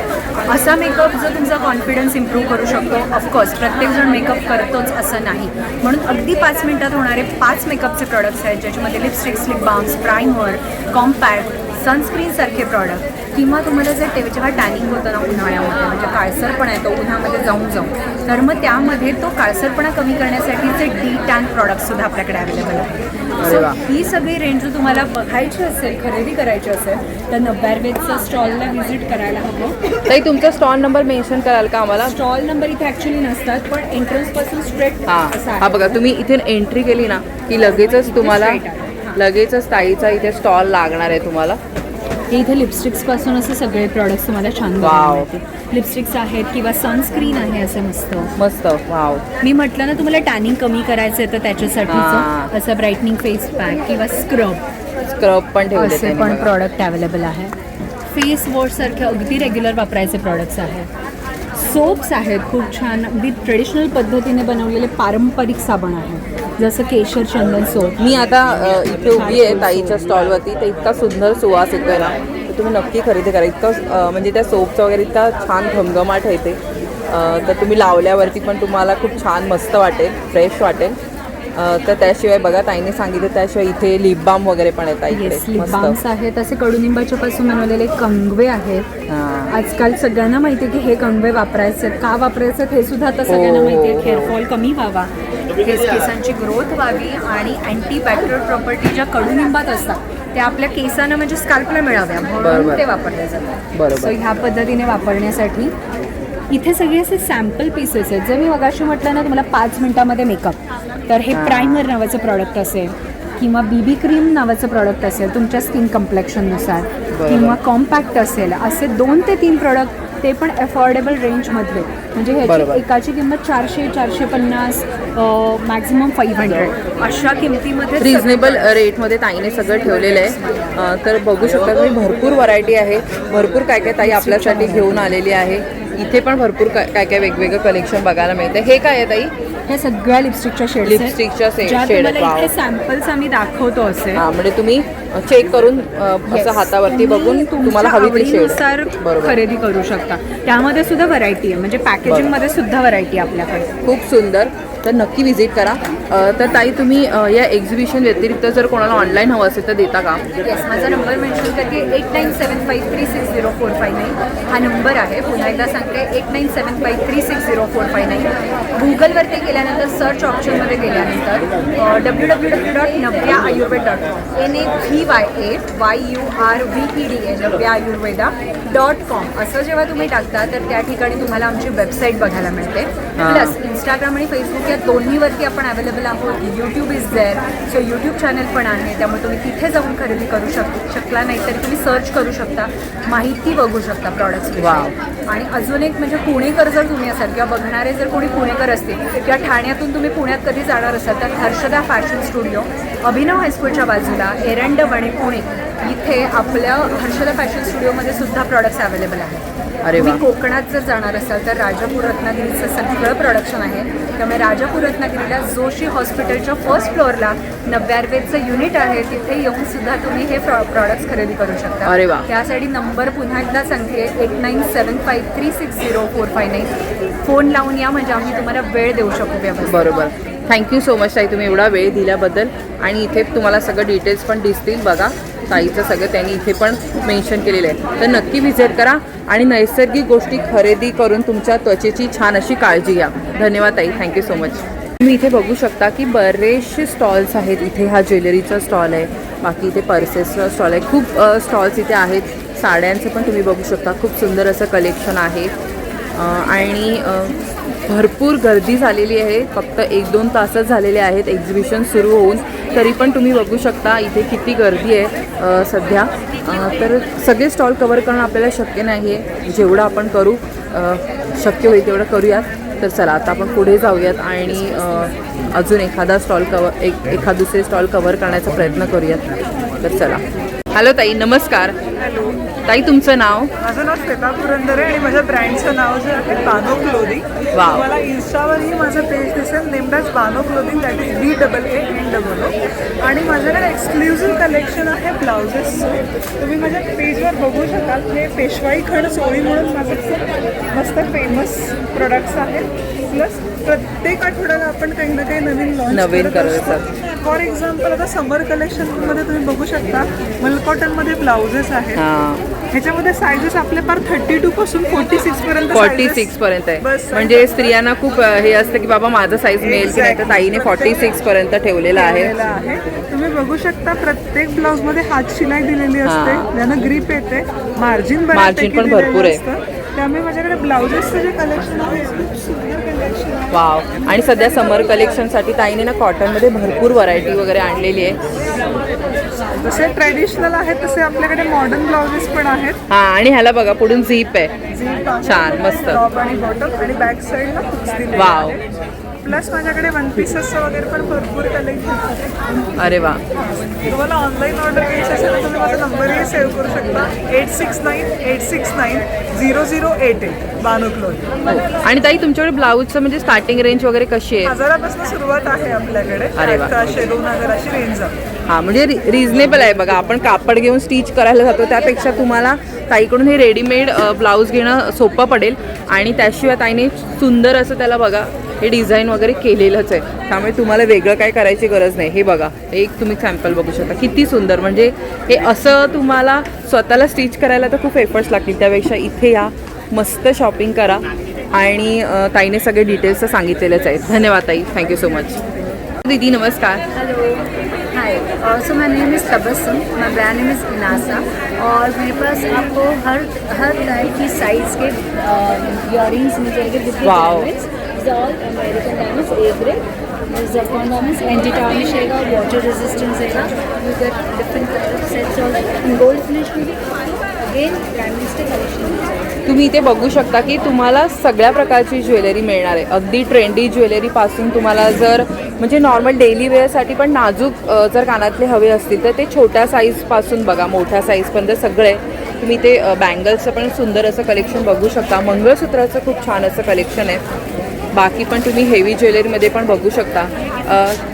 असा मेकअप जो तुमचा कॉन्फिडन्स इम्प्रूव्ह करू शकतो. ऑफकोर्स प्रत्येकजण मेकअप करतोच असं नाही, म्हणून अगदी 5 मिनिटात होणारे 5 मेकअपचे प्रॉडक्ट्स आहेत, ज्याच्यामध्ये lipsticks, lip balms, primer, compact, सनस्क्रीनसारखे प्रॉडक्ट, किंवा तुम्हाला जर जेव्हा टॅनिंग होतं ना उन्हाळ्यामध्ये, म्हणजे काळसरपणा येतो उन्हामध्ये जाऊन तर मग त्यामध्ये तो काळसरपणा कमी करण्यासाठीचे डी टॅन प्रॉडक्टसुद्धा आपल्याकडे अवेलेबल आहे. सो ही सगळी रेंज जर तुम्हाला बघायची असेल, खरेदी करायची असेल, तर नव्या आयुर्वेदच्या स्टॉलला व्हिजिट करायला हवं. ताई, तुमचा स्टॉल नंबर मेन्शन कराल का आम्हाला? स्टॉल नंबर इथे ॲक्च्युली नसतात, पण एंट्रन्सपासून स्ट्रेट हा बघा, तुम्ही इथे एंट्री केली ना की लगेचच तुम्हाला ताईचा इथे स्टॉल लागणार आहे तुम्हाला. इथे लिपस्टिक्सपासून असे सगळे प्रॉडक्ट्स तुम्हाला छान मिळतील. लिपस्टिक्स आहेत किंवा सनस्क्रीन आहे, असं मस्त. वाव. मी म्हटलं ना तुम्हाला टॅनिंग कमी करायचं आहे, तर त्याच्यासाठीचं असं ब्राईटनिंग फेस पॅक किंवा स्क्रब पण ठेवले, असे पण प्रॉडक्ट अवेलेबल आहे. फेस वॉशसारखे अगदी रेग्युलर वापरायचे प्रॉडक्ट्स आहेत. सोप्स आहेत खूप छान, अगदी ट्रेडिशनल पद्धतीने बनवलेले पारंपरिक साबण आहे, जसं केशर चंदन सोप. मी आता इथे उभी आहे ताईच्या स्टॉलवरती, तर इतका सुंदर सुवास येतोय ना, तर तुम्ही नक्की खरेदी करा. इतकं म्हणजे त्या सोपचा वगैरे इतका छान घमघमाट येते, तर तुम्ही लावल्यावरती पण तुम्हाला खूप छान मस्त वाटेल, फ्रेश वाटेल. तर त्याशिवाय बघा, ताईने सांगितलं त्याशिवाय इथे लिप बाम वगैरे पण येतात. लिप बाम्स आहेत, असे कडुनिंबाच्या पासून बनवलेले कंगवे आहेत. आजकाल सगळ्यांना माहिती आहे की हे कंगवे वापरायचे आहेत. का वापरायचे हे सुद्धा आता सगळ्यांना माहिती आहे. हेअरफॉल कमी व्हावा, केसांची ग्रोथ व्हावी, आणि अँटी बॅक्टेरियल प्रॉपर्टी ज्या कडुनिंबात असतात त्या आपल्या केसांना म्हणजे स्काल्पला मिळाव्या म्हणून ते वापरले जातात. सो ह्या पद्धतीने वापरण्यासाठी इथे सगळे असे सॅम्पल पीसेस आहेत. जर मी मगाशी म्हटलं ना तुम्हाला 5 मिनिटामध्ये मेकअप, तर हे प्रायमर नावाचं प्रॉडक्ट असेल, किंवा बीबी क्रीम नावाचं प्रॉडक्ट असेल तुमच्या स्किन कम्प्लेक्शननुसार, किंवा कॉम्पॅक्ट असेल, असे 2 ते 3 प्रॉडक्ट, ते पण अफोर्डेबल रेंजमधले. म्हणजे ह्याची एकाची किंमत 400, 450, मॅक्झिमम 500 अशा किमतीमध्ये रिझनेबल रेटमध्ये ताईने सगळं ठेवलेलं आहे. तर बघू शकता तुम्ही, भरपूर व्हरायटी आहे, भरपूर काय काय ताई आपल्यासाठी घेऊन आलेली आहे. इथे पण भरपूर काय काय वेगवेगळं कलेक्शन बघायला मिळतं. हे काय आहे ताई? हे सगळ्या लिपस्टिकच्या शेड, लिपस्टिकच्या शेड. इथे सॅम्पल्स आम्ही दाखवतो असे. म्हणजे तुम्ही चेक करून असं हातावरती बघून तुम्हाला हवी ती शेड खरेदी करू शकता. त्यामध्ये सुद्धा व्हरायटी आहे, म्हणजे पॅकेजिंग मध्ये सुद्धा व्हरायटी आपल्याकडे. खूप सुंदर. तर नक्की व्हिजिट करा. तर ताई, तुम्ही या एक्झिबिशन व्यतिरिक्त जर कोणाला ऑनलाईन हवं असेल तर देता का? येस, माझा नंबर मेन्शन करते 8975360459 हा नंबर आहे. पुन्हा एकदा सांगते 8975360459. गुगलवरती गेल्यानंतर सर्च ऑप्शनमध्ये गेल्यानंतर www.navyaayurveda.com NAVYA navyaayurveda.com असं जेव्हा तुम्ही टाकता तर त्या ठिकाणी तुम्हाला आमची वेबसाईट बघायला मिळते. प्लस इंस्टाग्राम आणि फेसबुक या दोन्हीवरती आपण अवेलेबल आहोत. YouTube is there, so YouTube channel पण आहे, त्यामुळे तुम्ही तिथे जाऊन खरेदी करू शकला नाही तरी तुम्ही सर्च करू शकता, माहिती बघू शकता प्रॉडक्ट्स. आणि अजून एक म्हणजे पुणेकर जर तुम्ही असाल किंवा बघणारे जर कोणी पुणेकर असतील किंवा ठाण्यातून तुम्ही पुण्यात कधी जाणार असाल तर हर्षदा फॅशन स्टुडिओ अभिनव हायस्कूलच्या बाजूला एरंड वणे पुणे इथे आपल्या हर्षदा फॅशन स्टुडिओमध्ये सुद्धा प्रॉडक्ट्स अवेलेबल आहेत. तुम्ही कोकणात जर जाणार असाल तर राजापूर रत्नागिरीचं सगळं प्रोडक्शन आहे. त्यामुळे राजापूर रत्नागिरीला जोशी हॉस्पिटलच्या फर्स्ट फ्लोअरला नव्या आयुर्वेदचं युनिट आहे, तिथे येऊन सुद्धा तुम्ही हे प्रॉडक्ट्स खरेदी करू शकता. त्यासाठी नंबर पुन्हा एकदा सांगते 8975360459. फोन लावून या, म्हणजे आम्ही तुम्हाला वेळ देऊ शकू व्यवस्थित. बरोबर. थँक्यू सो मच ताई, तुम्ही एवढा वेळ दिल्याबद्दल. आणि इथे तुम्हाला सगळं डिटेल्स पण दिसतील बघा, ताईचं सगळं त्यांनी इथे पण मेन्शन केलेलं आहे. तर नक्की व्हिजिट करा आणि नैसर्गिक गोष्टी खरेदी करून तुमच्या त्वचेची छान अशी काळजी घ्या. धन्यवाद ताई, थँक्यू सो मच. तुम्ही इथे बघू शकता की बरेचसे स्टॉल्स आहेत. इथे हा ज्वेलरीचा स्टॉल आहे, बाकी इथे पर्सेसचा स्टॉल आहे, खूप स्टॉल्स इथे आहेत. साड्यांचं पण तुम्ही बघू शकता, खूप सुंदर असं कलेक्शन आहे. आणि भरपूर गर्दी झालेली आहे. फक्त 1-2 तासच झालेले आहेत एक्झिबिशन सुरू होऊन, तरी पण तुम्ही बघू शकता इथे किती गर्दी आहे सध्या. तर सगळे स्टॉल कवर करणं आपल्याला शक्य नाही आहे, जेवढं आपण करू शक्य होईल तेवढं करूयात. तर चला आता आपण पुढे जाऊयात आणि अजून एखादा स्टॉल एखाद दुसरे स्टॉल कव्हर करण्याचा प्रयत्न करूयात. तर चला. हॅलो ताई, नमस्कार. हॅलो ताई, तुमचं नाव? माझं नाव श्वेता पुरंदरे आणि माझ्या ब्रँडचं नाव जे आहे बानो क्लोदिंग. वाव. मला इन्स्टावरही माझं पेज दिसेल named as Bano clothing, that is BAANOO. आणि माझ्याकडे एक्सक्लुझिव्ह कलेक्शन आहे ब्लाउजेसचं. तुम्ही माझ्या पेजवर बघू शकाल. हे पेशवाई खण सोळी म्हणून माझं खूप मस्त फेमस प्रोडक्ट्स आहेत. प्लस प्रत्येक आठवड्याला आपण काही ना काही नवीन करत असतो. फॉर एक्झाम्पल आता समर कलेक्शनमध्ये तुम्ही बघू शकता मल कॉटनमध्ये ब्लाउजेस आहेत. ह्याच्यामध्ये सायझेस आपले फार 32 पासून 46 पर्यंत 46 पर्यंत आहे. म्हणजे स्त्रियांना खूप हे असतं की बाबा माझं साईज मिळेल की नाही, तर ताईने 46 पर्यंत ठेवलेलं आहे. तुम्ही बघू शकता प्रत्येक ब्लाउज मध्ये हात शिलाई दिलेली असते, ज्यानं ग्रीप येते. मार्जिन पण भरपूर आहे. त्यामुळे माझ्याकडे ब्लाउजेसचं जे कलेक्शन आहे खूप सुंदर कलेक्शन आहे. वाव. आणि सध्या समर कलेक्शनसाठी ताईने ना कॉटनमध्ये भरपूर व्हरायटी वगैरे आणलेली आहे. जसे ट्रेडिशनल आहेत तसे आपल्याकडे मॉडर्न ब्लाउजेस पण आहेत. हा, आणि ह्याला बघा पुढून झीप आहे. छान, मस्त. टॉप आणि बॉटम आणि बॅक साईडला हुक्स दिलेले वाव. आहेत. प्लस माझ्याकडे वन पीसेसचं वगैरे पण भरपूर कलेक्शन आहे. अरे वा. तुम्हाला ऑनलाईन ऑर्डर घ्यायची असेल तर तुम्ही माझा नंबरही सेव्ह करू शकता. 8698690088 बानो क्लोथ. आणि ताई तुमच्याकडे ब्लाऊजचं म्हणजे स्टार्टिंग रेंज वगैरे कशी आहे? 1000पासून सुरुवात आहे आपल्याकडे. अरे वा. 1800-2000 अशी रेंज आहे. हां, म्हणजे रिझनेबल आहे बघा. आपण कापड घेऊन स्टिच करायला जातो त्यापेक्षा तुम्हाला ताईकडून हे रेडीमेड ब्लाऊज घेणं सोपं पडेल. आणि त्याशिवाय ताईने सुंदर असं त्याला बघा हे डिझाईन वगैरे केलेलंच आहे, त्यामुळे तुम्हाला वेगळं काय करायची गरज नाही. हे बघा, एक तुम्ही सॅम्पल बघू शकता, किती सुंदर. म्हणजे हे असं तुम्हाला स्वतःला स्टिच करायला तर खूप एफर्ट्स लागतील, त्यापेक्षा इथे या, मस्त शॉपिंग करा. आणि ताईने सगळे डिटेल्स सांगितलेलेच आहेत. धन्यवाद ताई, थँक्यू सो मच. दीदी नमस्कार. Hello, hi. So my name is Tabassum, my brand name is Inasa. और मेरे पास आपको हर टाइप की साइज़ के इयरिंग्स मिल जाएंगे. Wow. All American diamonds, A grade zircon diamonds, anti tarnish रहेगा, वाटर रेजिस्टेंस रहेगा. You get different colour of sets all gold finish में भी. अगेन डायमंड्स के कलेक्शन. तुम्ही इथे बघू शकता की तुम्हाला सगळ्या प्रकारची ज्वेलरी मिळणार आहे. अगदी ट्रेंडी ज्वेलरीपासून तुम्हाला जर म्हणजे नॉर्मल डेली वेअरसाठी पण नाजूक जर कानातले हवे असतील तर ते छोट्या साईजपासून बघा मोठ्या साईजपर्यंत सगळे. तुम्ही ते बँगल्सचं पण सुंदर असं कलेक्शन बघू शकता. मंगळसूत्राचं खूप छान असं कलेक्शन आहे. बाकी पण तुम्ही हेवी ज्वेलरीमध्ये पण बघू शकता.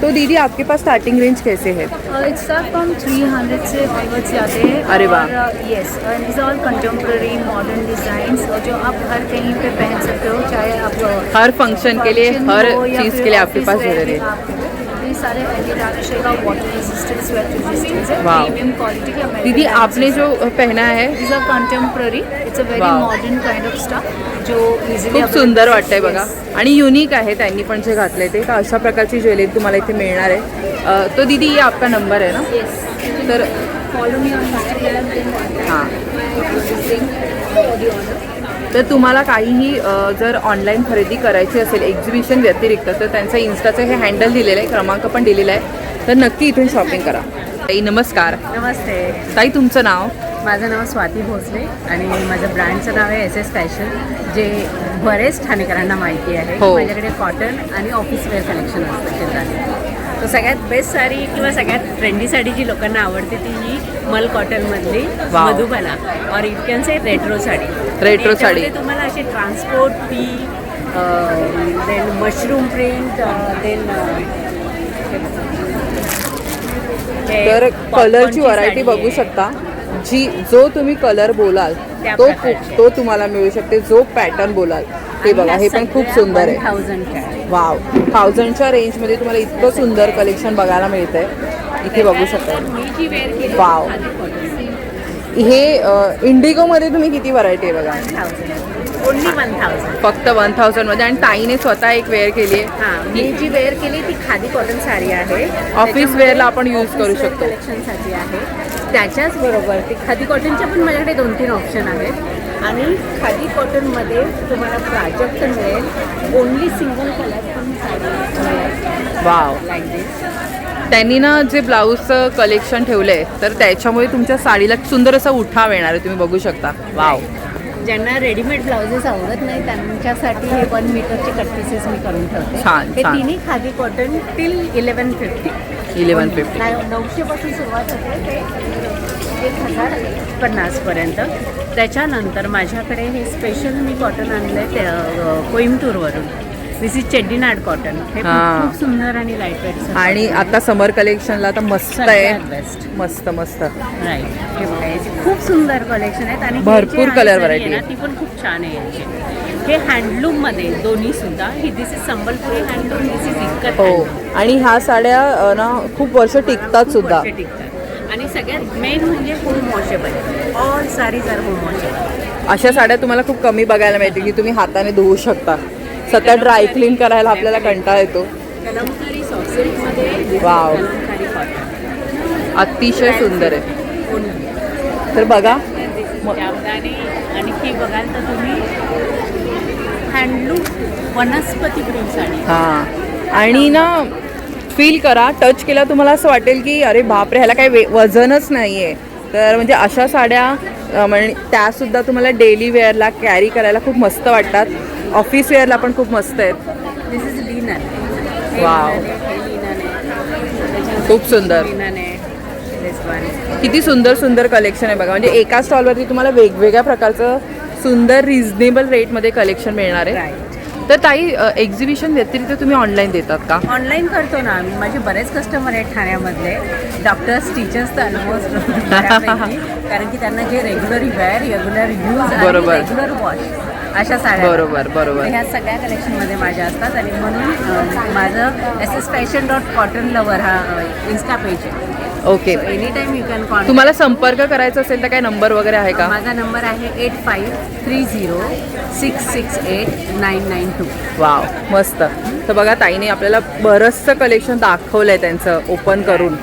तो दीदी आपके पास स्टार्टिंग रेंज कैसे है? It's start from 300 say onwards जाते हैं. अरे वाह. Yes, it's all contemporary modern designs जो आप हर कहीं पे पहन सकते हो, चाहे आप हर फंक्शन के लिए, हर चीज़ के लिए आपके पास ज्वेलरी सारे एंटी टार्निश रहेगा, वाटर रेजिस्टेंस, स्वेट रेजिस्टेंस है, वाह. प्रीमियम क्वालिटी की. दीदी आपने जो पहना है is a contemporary, it's a very modern kind of stuff जो इझिली खूप सुंदर वाटतंय बघा. आणि युनिक आहे त्यांनी पण जे घातलंय ते. तर अशा प्रकारची ज्वेलरी तुम्हाला इथे मिळणार आहे. तो दीदी ये आपका नंबर है ना? तर फॉलो मी ऑन इंस्टाग्राम. हां, तर तुम्हाला काहीही जर ऑनलाईन खरेदी करायची असेल एक्झिबिशन व्यतिरिक्त तर त्यांचं इन्स्टाचं हे हँडल दिलेलं आहे, क्रमांक पण दिलेला आहे. तर नक्की इथून शॉपिंग करा. ताई नमस्कार. नमस्ते ताई, तुमचं नाव? माझं नाव स्वाती भोसले आणि माझं ब्रँडचं नाव आहे SS फॅशन, जे बरेच ठाणेकरांना माहिती आहे. माझ्याकडे कॉटन आणि ऑफिस वेअर कलेक्शन असतं चित्राने. तर सगळ्यात बेस्ट साडी किंवा सगळ्यात ट्रेंडी साडी जी लोकांना आवडते ती ही मल कॉटनमधली मधुबाला और it can say retro sari. Retro sari तुम्हाला अशी ट्रान्सपोर्ट पी, देन मशरूम प्रिंट, देन तर कलरची व्हरायटी बघू शकता. जो तुम्ही कलर बोलाल तो तुम्हाला मिळू शकते. जो पॅटर्न बोलाल ते बघा. हे पण खूप सुंदर आहे. 1000 वाव. 1000च्या रेंजमध्ये तुम्हाला इतकं सुंदर कलेक्शन बघायला मिळतंय. इथे बघू शकता. वाव. हे इंडिगोमध्ये तुम्ही किती व्हरायटी आहे बघा. ओनली 1000. फक्त 1000मध्ये. आणि ताईने स्वतः एक वेअर केली आहे. हां, मी जी वेअर केली ती खादी कॉटन साडी आहे. ऑफिस वेअरला आपण यूज करू शकतो. कलेक्शनसाठी आहे. त्याच्याच बरोबर ती खादी कॉटनच्या पण माझ्याकडे 2-3 ऑप्शन आहेत. आणि खादी कॉटनमध्ये तुम्हाला प्राजक्त मिळेल. ओनली सिंगल कलर पण साडी मिळेल. वाव. लाईक दिस. त्यांनी ना जे ब्लाऊजचं कलेक्शन ठेवलं आहे तर त्याच्यामुळे तुमच्या साडीला सुंदर असा उठाव येणार आहे. तुम्ही बघू शकता. वाव. ज्यांना रेडीमेड ब्लाउजेस आवडत नाही त्यांच्यासाठी हे 1 मीटरचे कट पीसेस मी करून ठेवते. छान, हे छान. तिन्ही खादी कॉटन टिल 1150. 1150. 900 पासून सुरुवात होते ते 1050 पर्यंत. त्याच्यानंतर माझ्याकडे हे स्पेशल मी कॉटन आणलं आहे ते कोइंबतूरवरून. दिस इज चेड्डीनाड कॉटन. हे खूप सुंदर आणि लाईट वेट आणि आता समर कलेक्शनला तर मस्त आहे. बेस्ट. मस्त मस्त. राईट. हे बघा याची खूप सुंदर कलेक्शन आहेत आणि भरपूर कलर व्हरायटी आहे ना ती पण खूप छान आहे याची. हे हँडलूममध्ये दोन्ही सुद्धा. ही this is Sambalpuri handloom, this is ikat. हो. आणि ह्या साड्या ना खूप वर्ष टिकतात सुद्धा. आणि सगळ्यात मेन म्हणजे home washable. All saris are home washable. अशा साड्या तुम्हाला खूप कमी बघायला मिळतील की तुम्ही हाताने धुवू शकता. सतत ड्राय क्लीन करायला आपल्याला कंटाळा येतो. कलमकारी सॉफ्ट सिल्कमध्ये वाव, कलमकारी कॉटन अतिशय सुंदर आहे. तर बघा जामदानी. आणखी बघाल तर तुम्ही हँडलूम वनस्पती प्रिंट साडी. हां. आणि ना फील करा, टच केला तुम्हाला असं वाटेल की अरे बापरे ह्याला काही वजनच नाही आहे. तर म्हणजे अशा साड्या म्हणजे त्यासुद्धा तुम्हाला डेली वेअरला कॅरी करायला खूप मस्त वाटतात. ऑफिस वेअरला पण खूप मस्त आहेत. दिस इज लिनन. वाव, खूप सुंदर. किती सुंदर सुंदर कलेक्शन आहे बघा. म्हणजे एका स्टॉलवरती तुम्हाला वेगवेगळ्या प्रकारचं सुंदर रिझनेबल रेटमध्ये कलेक्शन मिळणार आहे. तर ताई एक्झिबिशन व्यतिरिक्त तुम्ही ऑनलाईन देतात का? ऑनलाईन करतो ना आम्ही. माझे बरेच कस्टमर आहेत ठाण्यामधले. डॉक्टर्स, टीचर्स तर ऑलमोस्ट कारण की त्यांना जे रेग्युलर वेअर, रेग्युलर यूज आणि रेग्युलर वॉश अशा साड्या. बरोबर बरोबर. ह्या सगळ्या कलेक्शनमध्ये माझ्या असतात. आणि म्हणून माझं ssfashion.cotton lover हा इन्स्टा पेज आहे. Okay. Any time you can contact. तुम्हाला संपर्क करायचा असेल तर काय नंबर वगैरे आहे का? माझा नंबर आहे 8530668992. वाव, मस्त. तर बघा ताईने आपल्याला बरंचसं कलेक्शन दाखवलं आहे त्यांचं ओपन करून.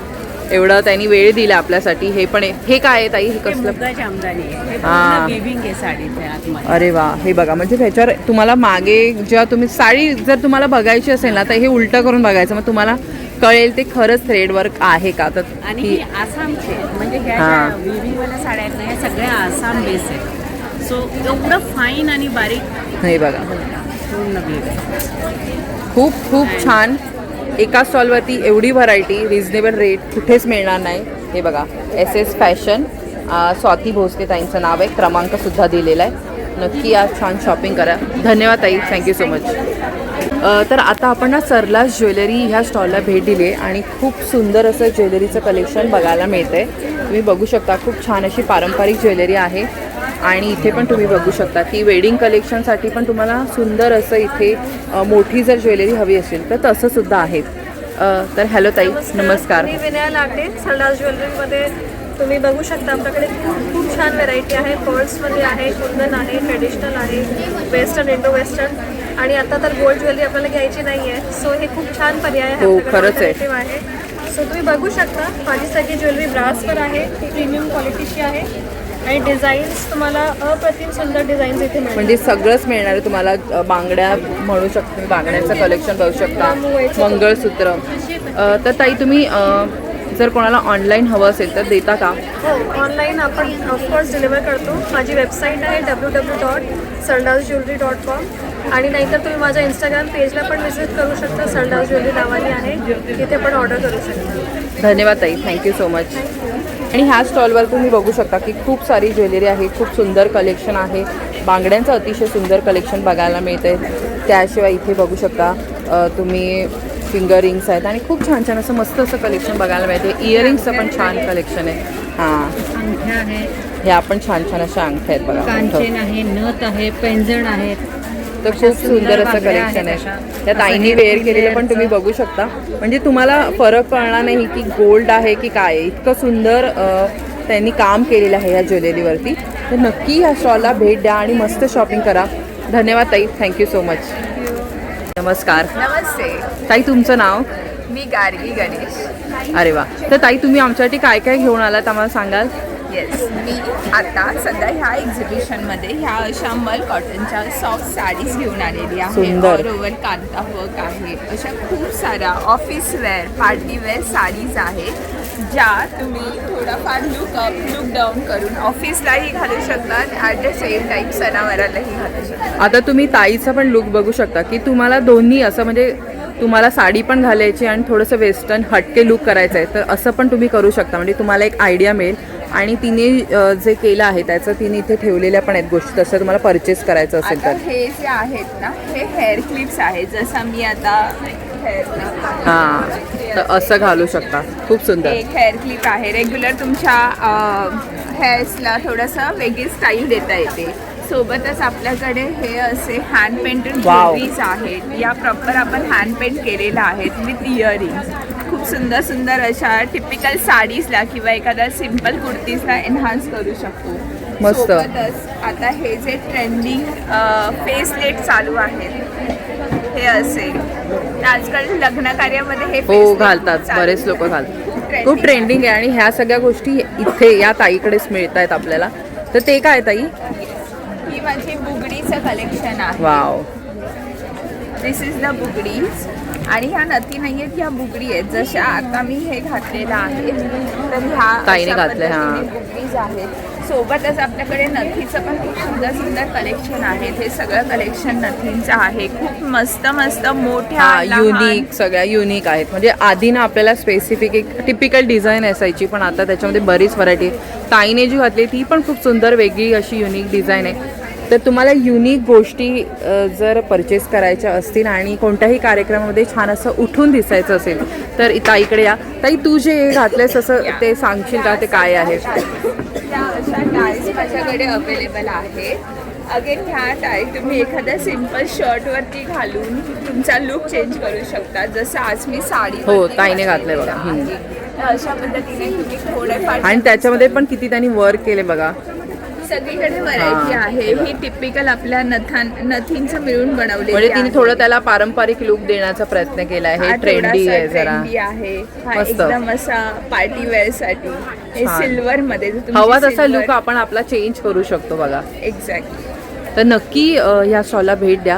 एवढं त्यांनी वेळ दिला आपल्यासाठी. हे पण हे काय आहे ताई? हे कसलं? जामदानी आहे. हां. वेविंग आहे साडीच्या आतमध्ये. अरे वा, हे बघा. म्हणजे ह्याच्यावर तुम्हाला मागे जेव्हा तुम्ही साडी जर तुम्हाला बघायची असेल ना तर हे उलटं करून बघायचं, मग तुम्हाला कळेल ते खरंच थ्रेड वर्क आहे का. तर आणि ही आसामचे म्हणजे ह्या ज्या विविंगवाल्या साड्या आहेत ना ह्या सगळ्या आसाम बेस आहेत. सो एवढं फाईन आणि बारीक नाही बघा. पूर्ण खूप खूप छान. एका स्टॉलवरती एवढी व्हरायटी, रिजनेबल रेट कुठेच मिळणार नाही. हे बघा, SS फॅशन, स्वाती भोसले ताईंचं नाव आहे. क्रमांकसुद्धा दिलेला आहे. नक्की आज छान शॉपिंग करा. धन्यवाद ताई, थँक्यू सो मच. तर आता आपण ना सरलास ज्वेलरी ह्या स्टॉलला भेट दिली आहे आणि खूप सुंदर असं ज्वेलरीचं कलेक्शन बघायला मिळतं आहे. तुम्ही बघू शकता खूप छान अशी पारंपरिक ज्वेलरी आहे. आणि इथे पण तुम्ही बघू शकता की वेडिंग कलेक्शनसाठी पण तुम्हाला सुंदर असं इथे मोठी जर ज्वेलरी हवी असेल तर तसंसुद्धा आहे. तर हॅलो ताई, नमस्कार. मी विनया लागले. सरदार ज्वेलरीमध्ये तुम्ही बघू शकता आपल्याकडे खूप छान व्हरायटी आहे. पर्ल्समध्ये आहे, कुंदन आहे, ट्रेडिशनल आहे, वेस्टर्न, इंडो वेस्टर्न. आणि आता तर गोल्ड ज्वेलरी आपल्याला घ्यायची नाही आहे. सो हे खूप छान पर्याय आहे. हो, खरंच आहे. सो तुम्ही बघू शकता माझी सगळी ज्वेलरी ब्रासवर आहे. ती प्रीमियम क्वालिटीची आहे. आणि डिझाईन्स तुम्हाला अप्रतिम सुंदर डिझाईन्स इथे मिळतील. म्हणजे सगळंच मिळणार आहे तुम्हाला. बांगड्या म्हणू शकता, तुम्ही बांगड्यांचं कलेक्शन बघू शकता, मंगळसूत्र. तर ताई तुम्ही जर कोणाला ऑनलाईन हवं असेल तर देता का? हो, ऑनलाईन आपण ऑफकोर्स डिलिव्हर करतो. माझी वेबसाईट आहे www.sardarsjewelry.com. आणि नाहीतर तुम्ही माझ्या इंस्टाग्राम पेजला पण विजिट करू शकता. सरदार ज्वेलरी नावाने आहे, तिथे पण ऑर्डर करू शकता. धन्यवाद ताई, थँक्यू सो मच. आणि ह्या स्टॉलवर तुम्ही बघू शकता की खूप सारी ज्वेलरी आहे, खूप सुंदर कलेक्शन आहे. बांगड्यांचं अतिशय सुंदर कलेक्शन बघायला मिळतं आहे. त्याशिवाय इथे बघू शकता तुम्ही फिंगर रिंग्स आहेत आणि खूप छान छान असं मस्त असं कलेक्शन बघायला मिळते. इयरिंग्सचं पण छान कलेक्शन आहे. हां, अंगठ्या आहे, ह्या पण छान छान अशा अंगठ्या आहेत बघा. कांचन आहे, नथ आहे, पैंजण आहेत. तर खूप सुंदर असं कलेक्शन आहे. त्या ताईने वेअर केलेलं पण तुम्ही बघू शकता. म्हणजे तुम्हाला फरक कळणार नाही की गोल्ड आहे की काय आहे. इतकं सुंदर त्यांनी काम केलेलं आहे ह्या ज्वेलरीवरती. तर नक्की ह्या स्टॉलला भेट द्या आणि मस्त शॉपिंग करा. धन्यवाद ताई, थँक्यू सो मच. नमस्कार. नमस्ते ताई, तुमचं नाव? मी गार्गी गणेश. अरे वा. तर ताई तुम्ही आमच्यासाठी काय काय घेऊन आलात आम्हाला सांगाल? येस, मी आता सध्या ह्या एक्झिबिशनमध्ये ह्या अशा मल कॉटनच्या सॉफ्ट साडीज घेऊन आलेली आहे. सुंदर. ऑल ओव्हर कांता वर्क आहे. अशा खूप साऱ्या office wear, party wear saris आहेत ज्या तुम्ही थोडाफार लुक डाऊन करून ऑफिसलाही घालू शकतात, ॲट द सेम टाईम सणावारालाही घालू शकतात. आता तुम्ही ताईचा पण लुक बघू शकता की तुम्हाला दोन्ही असं म्हणजे तुम्हाला साडी पण घालायची आणि थोडंसं वेस्टर्न हटके लुक करायचं आहे तर असं पण तुम्ही करू शकता. म्हणजे तुम्हाला एक आयडिया मिळेल. आणि तिने जे केलं आहे त्याचं तिने इथे ठेवलेल्या पण आहेत गोष्टी, तसं तुम्हाला परचेस करायचं असेल आता तर. हे जे आहेत ना हे हेअर क्लिप्स आहेत, जसं मी आता हां, तर असं घालू शकता. खूप सुंदर. एक हेअर क्लिप आहे, रेग्युलर तुमच्या हेअर्सला थोडंसं वेगळी स्टाईल देता येते. सोबतच आपल्याकडे हे असे हँड पेंटेड ज्वेलरीज आहेत, या प्रॉपर आपण हँड पेंट केलेल्या आहेत विथ इयरिंग्स. खूप सुंदर सुंदर अशा टिपिकल साडीजला किंवा एखाद्या सिम्पल कुर्तीजला एन्हान्स करू शकतो. मस्त. सोबतच आता हे जे ट्रेंडिंग फेसलेट चालू आहेत हे असे आजकाल लग्न कार्यामध्ये हे हो घालतात, बरेच लोक घालतात. खूप ट्रेंडिंग आहे आणि ह्या सगळ्या गोष्टी इथे या ताईकडेच मिळत आहेत आपल्याला. तर ते काय ताई? ही माझी बुगडीचं कलेक्शन आहे. वाव. दिस इज द बुगडीज. आणि ह्या नथी नाही आहेत, ह्या बुगडी आहेत. जशा आता मी हे घातलेलं आहे तर ह्या ताईने घातलंय. हां, बुगडीज आहेत. सोबतच आपल्याकडे नथीचं पण खूप सुंदर सुंदर कलेक्शन आहे. हे सगळं कलेक्शन नथींचं आहे. खूप मस्त मस्त मोठ्या युनिक, सगळ्या युनिक आहेत. म्हणजे आधी ना आपल्याला स्पेसिफिक एक टिपिकल डिझाईन असायची, पण आता त्याच्यामध्ये बरीच व्हरायटी. ताईने जी घातली ती पण खूप सुंदर वेगळी अशी युनिक डिझाईन आहे. तर तुम्हाला युनिक गोष्टी जर परचेस करायच्या असतील आणि कोणत्याही कार्यक्रमामध्ये छान असं उठून दिसायचं असेल तर ताईकडे या. ताई तू जे घातलेस असं ते सांगशील का, ते काय आहे? अशा टाईज माझ्याकडे अवेलेबल आहेत. अगेन ह्या टाय तुम्ही एखाद्या सिम्पल शर्टवरती घालून तुमचा लुक चेंज करू शकता. जसं आज मी साडी हो ताईने घातलंय बघा. अशा पद्धतीने तुम्ही थोडेफार आणि त्याच्यामध्ये पण किती त्यांनी वर्क केले बघा. सगळीकडे व्हरायटी आहे. ही टिपिकल आपल्या नथींचं मिळून बनवलेली म्हणजे तिने थोडं त्याला पारंपरिक लुक देण्याचा प्रयत्न केला आहे. हे ट्रेंडी आहे जरा. आहे हा एकदम असा पार्टी वेअर साठी. हे सिल्वर मध्ये हवा तसा लुक आपण आपला चेंज करू शकतो बघा. एक्झॅक्टली. तर नक्की ह्या स्टॉलला भेट द्या.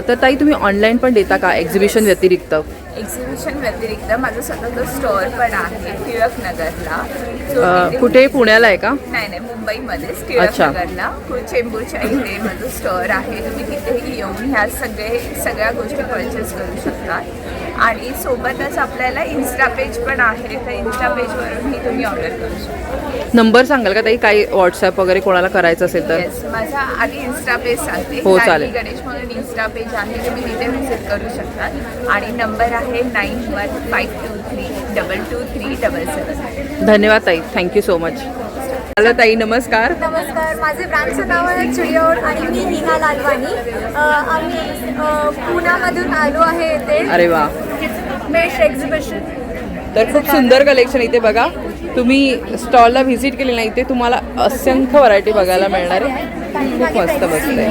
तर ताई तुम्ही ऑनलाईन पण देता का एक्झिबिशन व्यतिरिक्त? एक्झिबिशन व्यतिरिक्त माझं स्वतःचं स्टोअर पण आहे टिळक नगरला. कुठे, पुण्याला आहे का? नाही मुंबईमध्येच टिळक नगरला चेंबूरच्या इथे माझं स्टोअर आहे. तुम्ही तिथेही येऊन ह्या सगळ्या गोष्टी परचेस करू शकता. आणि सोबतच आपल्याला इन्स्टा पेज पण आहे, तर इन्स्टा पेजवरूनही तुम्ही ऑर्डर करू शकता. नंबर सांगाल का ताई, काही व्हॉट्सअप वगैरे कोणाला करायचं असेल तर? माझा आधी इन्स्टा पेज सांगते. हो चालेल. गणेश म्हणून इन्स्टा पेज आहे, तुम्ही तिथे व्हिजिट करू शकता. आणि नंबर आहे 9152322377. धन्यवाद ताई, थँक्यू सो मच. हॅलो ताई, नमस्कार. नमस्कार, माझे ब्रँडचं नाव आहे चिडिओड आणि मी हिना लालवानी. आम्ही पुण्यामधून आलो आहे इथे. अरे वा. Mesh exhibition. तर खूप सुंदर कलेक्शन इथे बघा. तुम्ही स्टॉलला व्हिजिट केली नाही, इथे तुम्हाला असंख्य व्हरायटी बघायला मिळणार आहे. खूप मस्त बसते.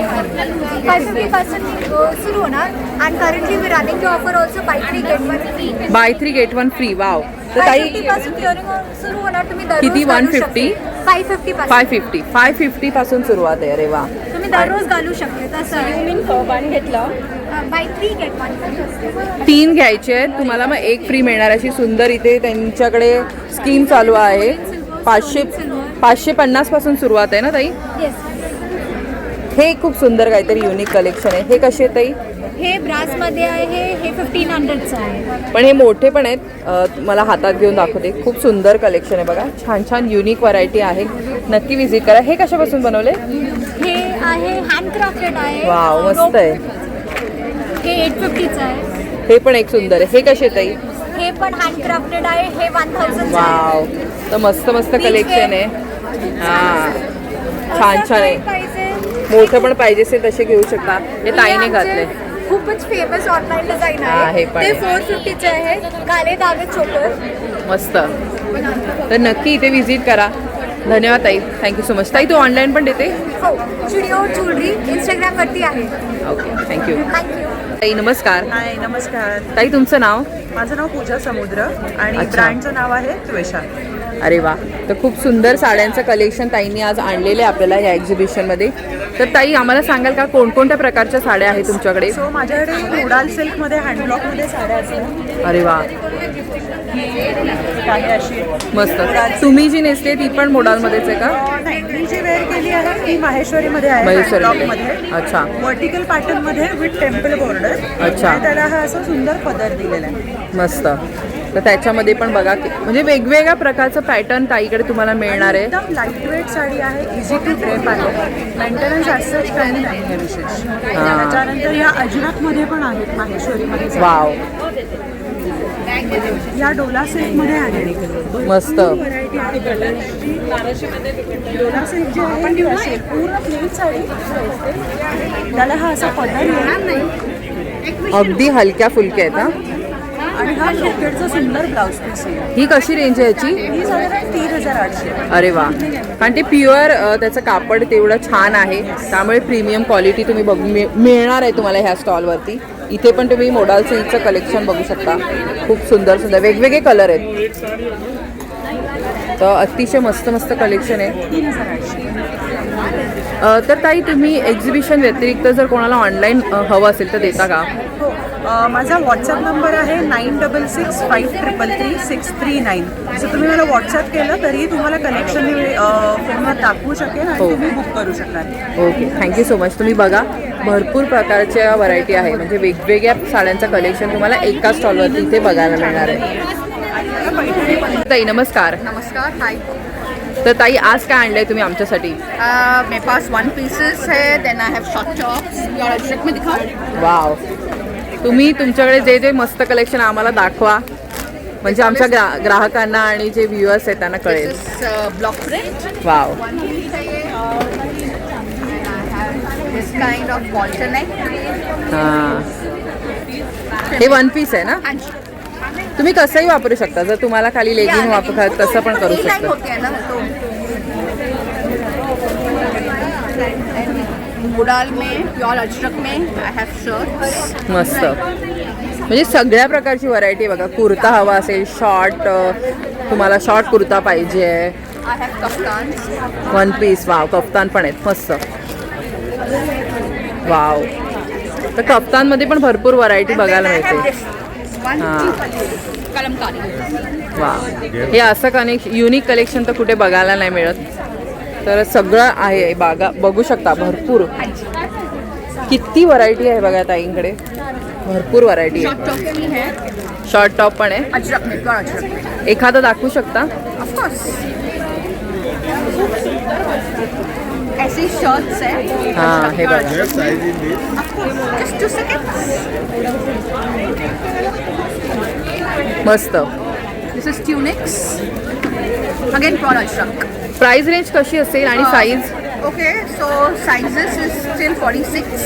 550% सुरू होणार. आणि currently we running the offer also buy 3 get 1 free. Buy 3 get 1 free. Wow. तर ताई सुरू होणार. तुम्ही किती? 150? 550 पासून सुरुवात आहे. अरे वा. तुम्ही दररोज घालू शकते. तसं वन घेतलं बाय 3 get 1. 3 घ्यायचे आहेत तुम्हाला, मग 1 फ्री मिळणार. अशी सुंदर इथे त्यांच्याकडे स्कीम चालू आहे. 550 पासून सुरुवात आहे ना ताई? हे खूप सुंदर काहीतरी युनिक कलेक्शन आहे. हे कसे आहे ताई? हे ब्रासमध्ये आहे. हे 1500चं आहे. पण हे मोठे पण आहेत. मला हातात घेऊन दाखवते. खूप सुंदर कलेक्शन आहे बघा. छान छान युनिक व्हरायटी आहे. नक्की व्हिजिट करा. हे कशापासून बनवले? हे आहे हँडक्राफ्टेड आहे. वाव, मस्त आहे. हे 850चं आहे. हे पण एक सुंदर आहे. हे कसे ताई? हे पण हँडक्राफ्टेड आहे. हे 1000चं आहे. वाव. तर मस्त मस्त कलेक्शन आहे. हां, छान छान आहे. मोठं पण पाहिजे असेल तसे घेऊ शकता. हे ताईने घातले. खूपच फेमस ऑनलाईन डिझाईन आहे. ते 450चे आहे. काले धागे चोकर. मस्त. तर नक्की इथे व्हिजिट करा. धन्यवाद ताई, थँक्यू सो मच. ताई तू ऑनलाईन पण देते? हो, चिडिओ ज्वेलरी इंस्टाग्रामवरती आहे. Okay, thank you. थँक्यू. ताई नमस्कार. हाय, नमस्कार. ताई तुमचं नाव? माझं नाव पूजा समुद्र आणि ब्रँडचं नाव आहे त्वेषा. अरे वा. तर खूप सुंदर साड्यांचं कलेक्शन ताईंनी आज आणलेले आपल्याला या एक्झिबिशनमध्ये. तर ताई आम्हाला सांगाल का कोणकोणत्या प्रकारच्या साड्या आहेत तुमच्याकडे? सो माझ्याकडे मोडाल सिल्कमध्ये हँडब्लॉकमध्ये साड्या असतात. अरे वा. आहे अशी मस्त. तुम्ही जी नेसली ती पण मोडालमध्येच आहे का? नाही, मी जी वेअर केली आहे ती माहेश्वरीमध्ये आहे. महेश्वरीमध्ये. मध्ये अच्छा. वर्टिकल पॅटर्नमध्ये विथ टेम्पल बॉर्डर. अच्छा. त्याला हा असं सुंदर पदर दिलेला आहे. मस्त. तर त्याच्यामध्ये पण बघा म्हणजे वेगवेगळ्या प्रकारचं पॅटर्न ताईकडे तुम्हाला मिळणार आहे. एकदम लाईट वेट साडी आहे, इझी टू ड्रेप आहे, मेंटेनन्स असंच काही नाही आहे विशेष. त्याच्यानंतर या अजरकमध्ये पण आहेत माहेश्वरीमध्ये. वाव, या डोला सिल्कमध्ये आहे. मस्त. व्हरायटी आहे कलरची. डोला सिल्क जे आहे ती अशी पूर्ण प्लेन साडी असते. त्याला हा असा पदर आहे. अगदी हलक्या फुलक्या आहेत. हा, आणि हा ब्रोकेडचा सुंदर ब्लाऊज पीस आहे. ही कशी रेंज आहे याची? ही साधारण 3,800. अरे वा, कारण ते प्युअर त्याचं कापड तेवढं छान आहे, त्यामुळे प्रीमियम क्वालिटी तुम्ही बघू मिळणार आहे तुम्हाला ह्या स्टॉलवरती. इथे पण तुम्ही मोडाल सिल्कचं कलेक्शन बघू शकता. खूप सुंदर सुंदर वेगवेगळे कलर आहेत. तर अतिशय मस्त मस्त कलेक्शन आहे. तर ताई तुम्ही एक्झिबिशन व्यतिरिक्त जर कोणाला ऑनलाईन हवं असेल तर देता का? हो, माझा व्हॉट्सअप नंबर आहे 9665333639. जर तुम्ही मला व्हॉट्सअप केलं तरी तुम्हाला कलेक्शन मी फोनवर दाखवू शकेन आणि तुम्ही बुक करू शकाल. Okay, thank you so much. तुम्ही बघा भरपूर प्रकारच्या व्हरायटी आहे, म्हणजे वेगवेगळ्या साड्यांचं कलेक्शन तुम्हाला एका स्टॉलवरती इथे बघायला मिळणार आहे. ताई नमस्कार. नमस्कार. हाय. तर ताई आज काय आणलंय तुम्ही आमच्यासाठी? मेरे पास वन पीसेस है, then I have short tops. और अजरक में दिखाओ. वाव, तुम्ही तुमच्याकडे जे जे मस्त कलेक्शन आम्हाला दाखवा, म्हणजे आमच्या ग्राहकांना आणि जे व्ह्युअर्स आहेत त्यांना कळेल. Block print. Wow. This kind of बॉल्टर नेक. हां, हे वन पीस आहे ना? तुम्ही कसंही वापरू शकता. जर तुम्हाला खाली लेगिंग वापर तसं पण करू शकता. मोडाल में, प्योर अजरक में आई हैव शर्ट्स. मस्त, म्हणजे सगळ्या प्रकारची व्हरायटी बघा. कुर्ता हवा असेल, शॉर्ट, तुम्हाला शॉर्ट कुर्ता पाहिजे, I have kaftans. One piece. Wow, kaftan पण आहेत मस्त. वाव, तर कफ्तानमध्ये पण भरपूर व्हरायटी बघायला मिळते. हां, कलमकारी. वा, हे असं युनिक कलेक्शन तर कुठे बघायला नाही मिळत. तर सगळं आहे बघू शकता. भरपूर किती व्हरायटी आहे बघा ताईंकडे. भरपूर व्हरायटी आहे. शॉर्ट टॉप पण आहे. अजरक में, प्योर अजरक में. एखादं दाखवू शकता? Of course. ऐसे शर्ट्स है. हां, हे बघा. Just 2 seconds. मस्त. This is tunics. Again pure Ajrak. Price range कशी असेल आणि size? Okay, so sizes is still 46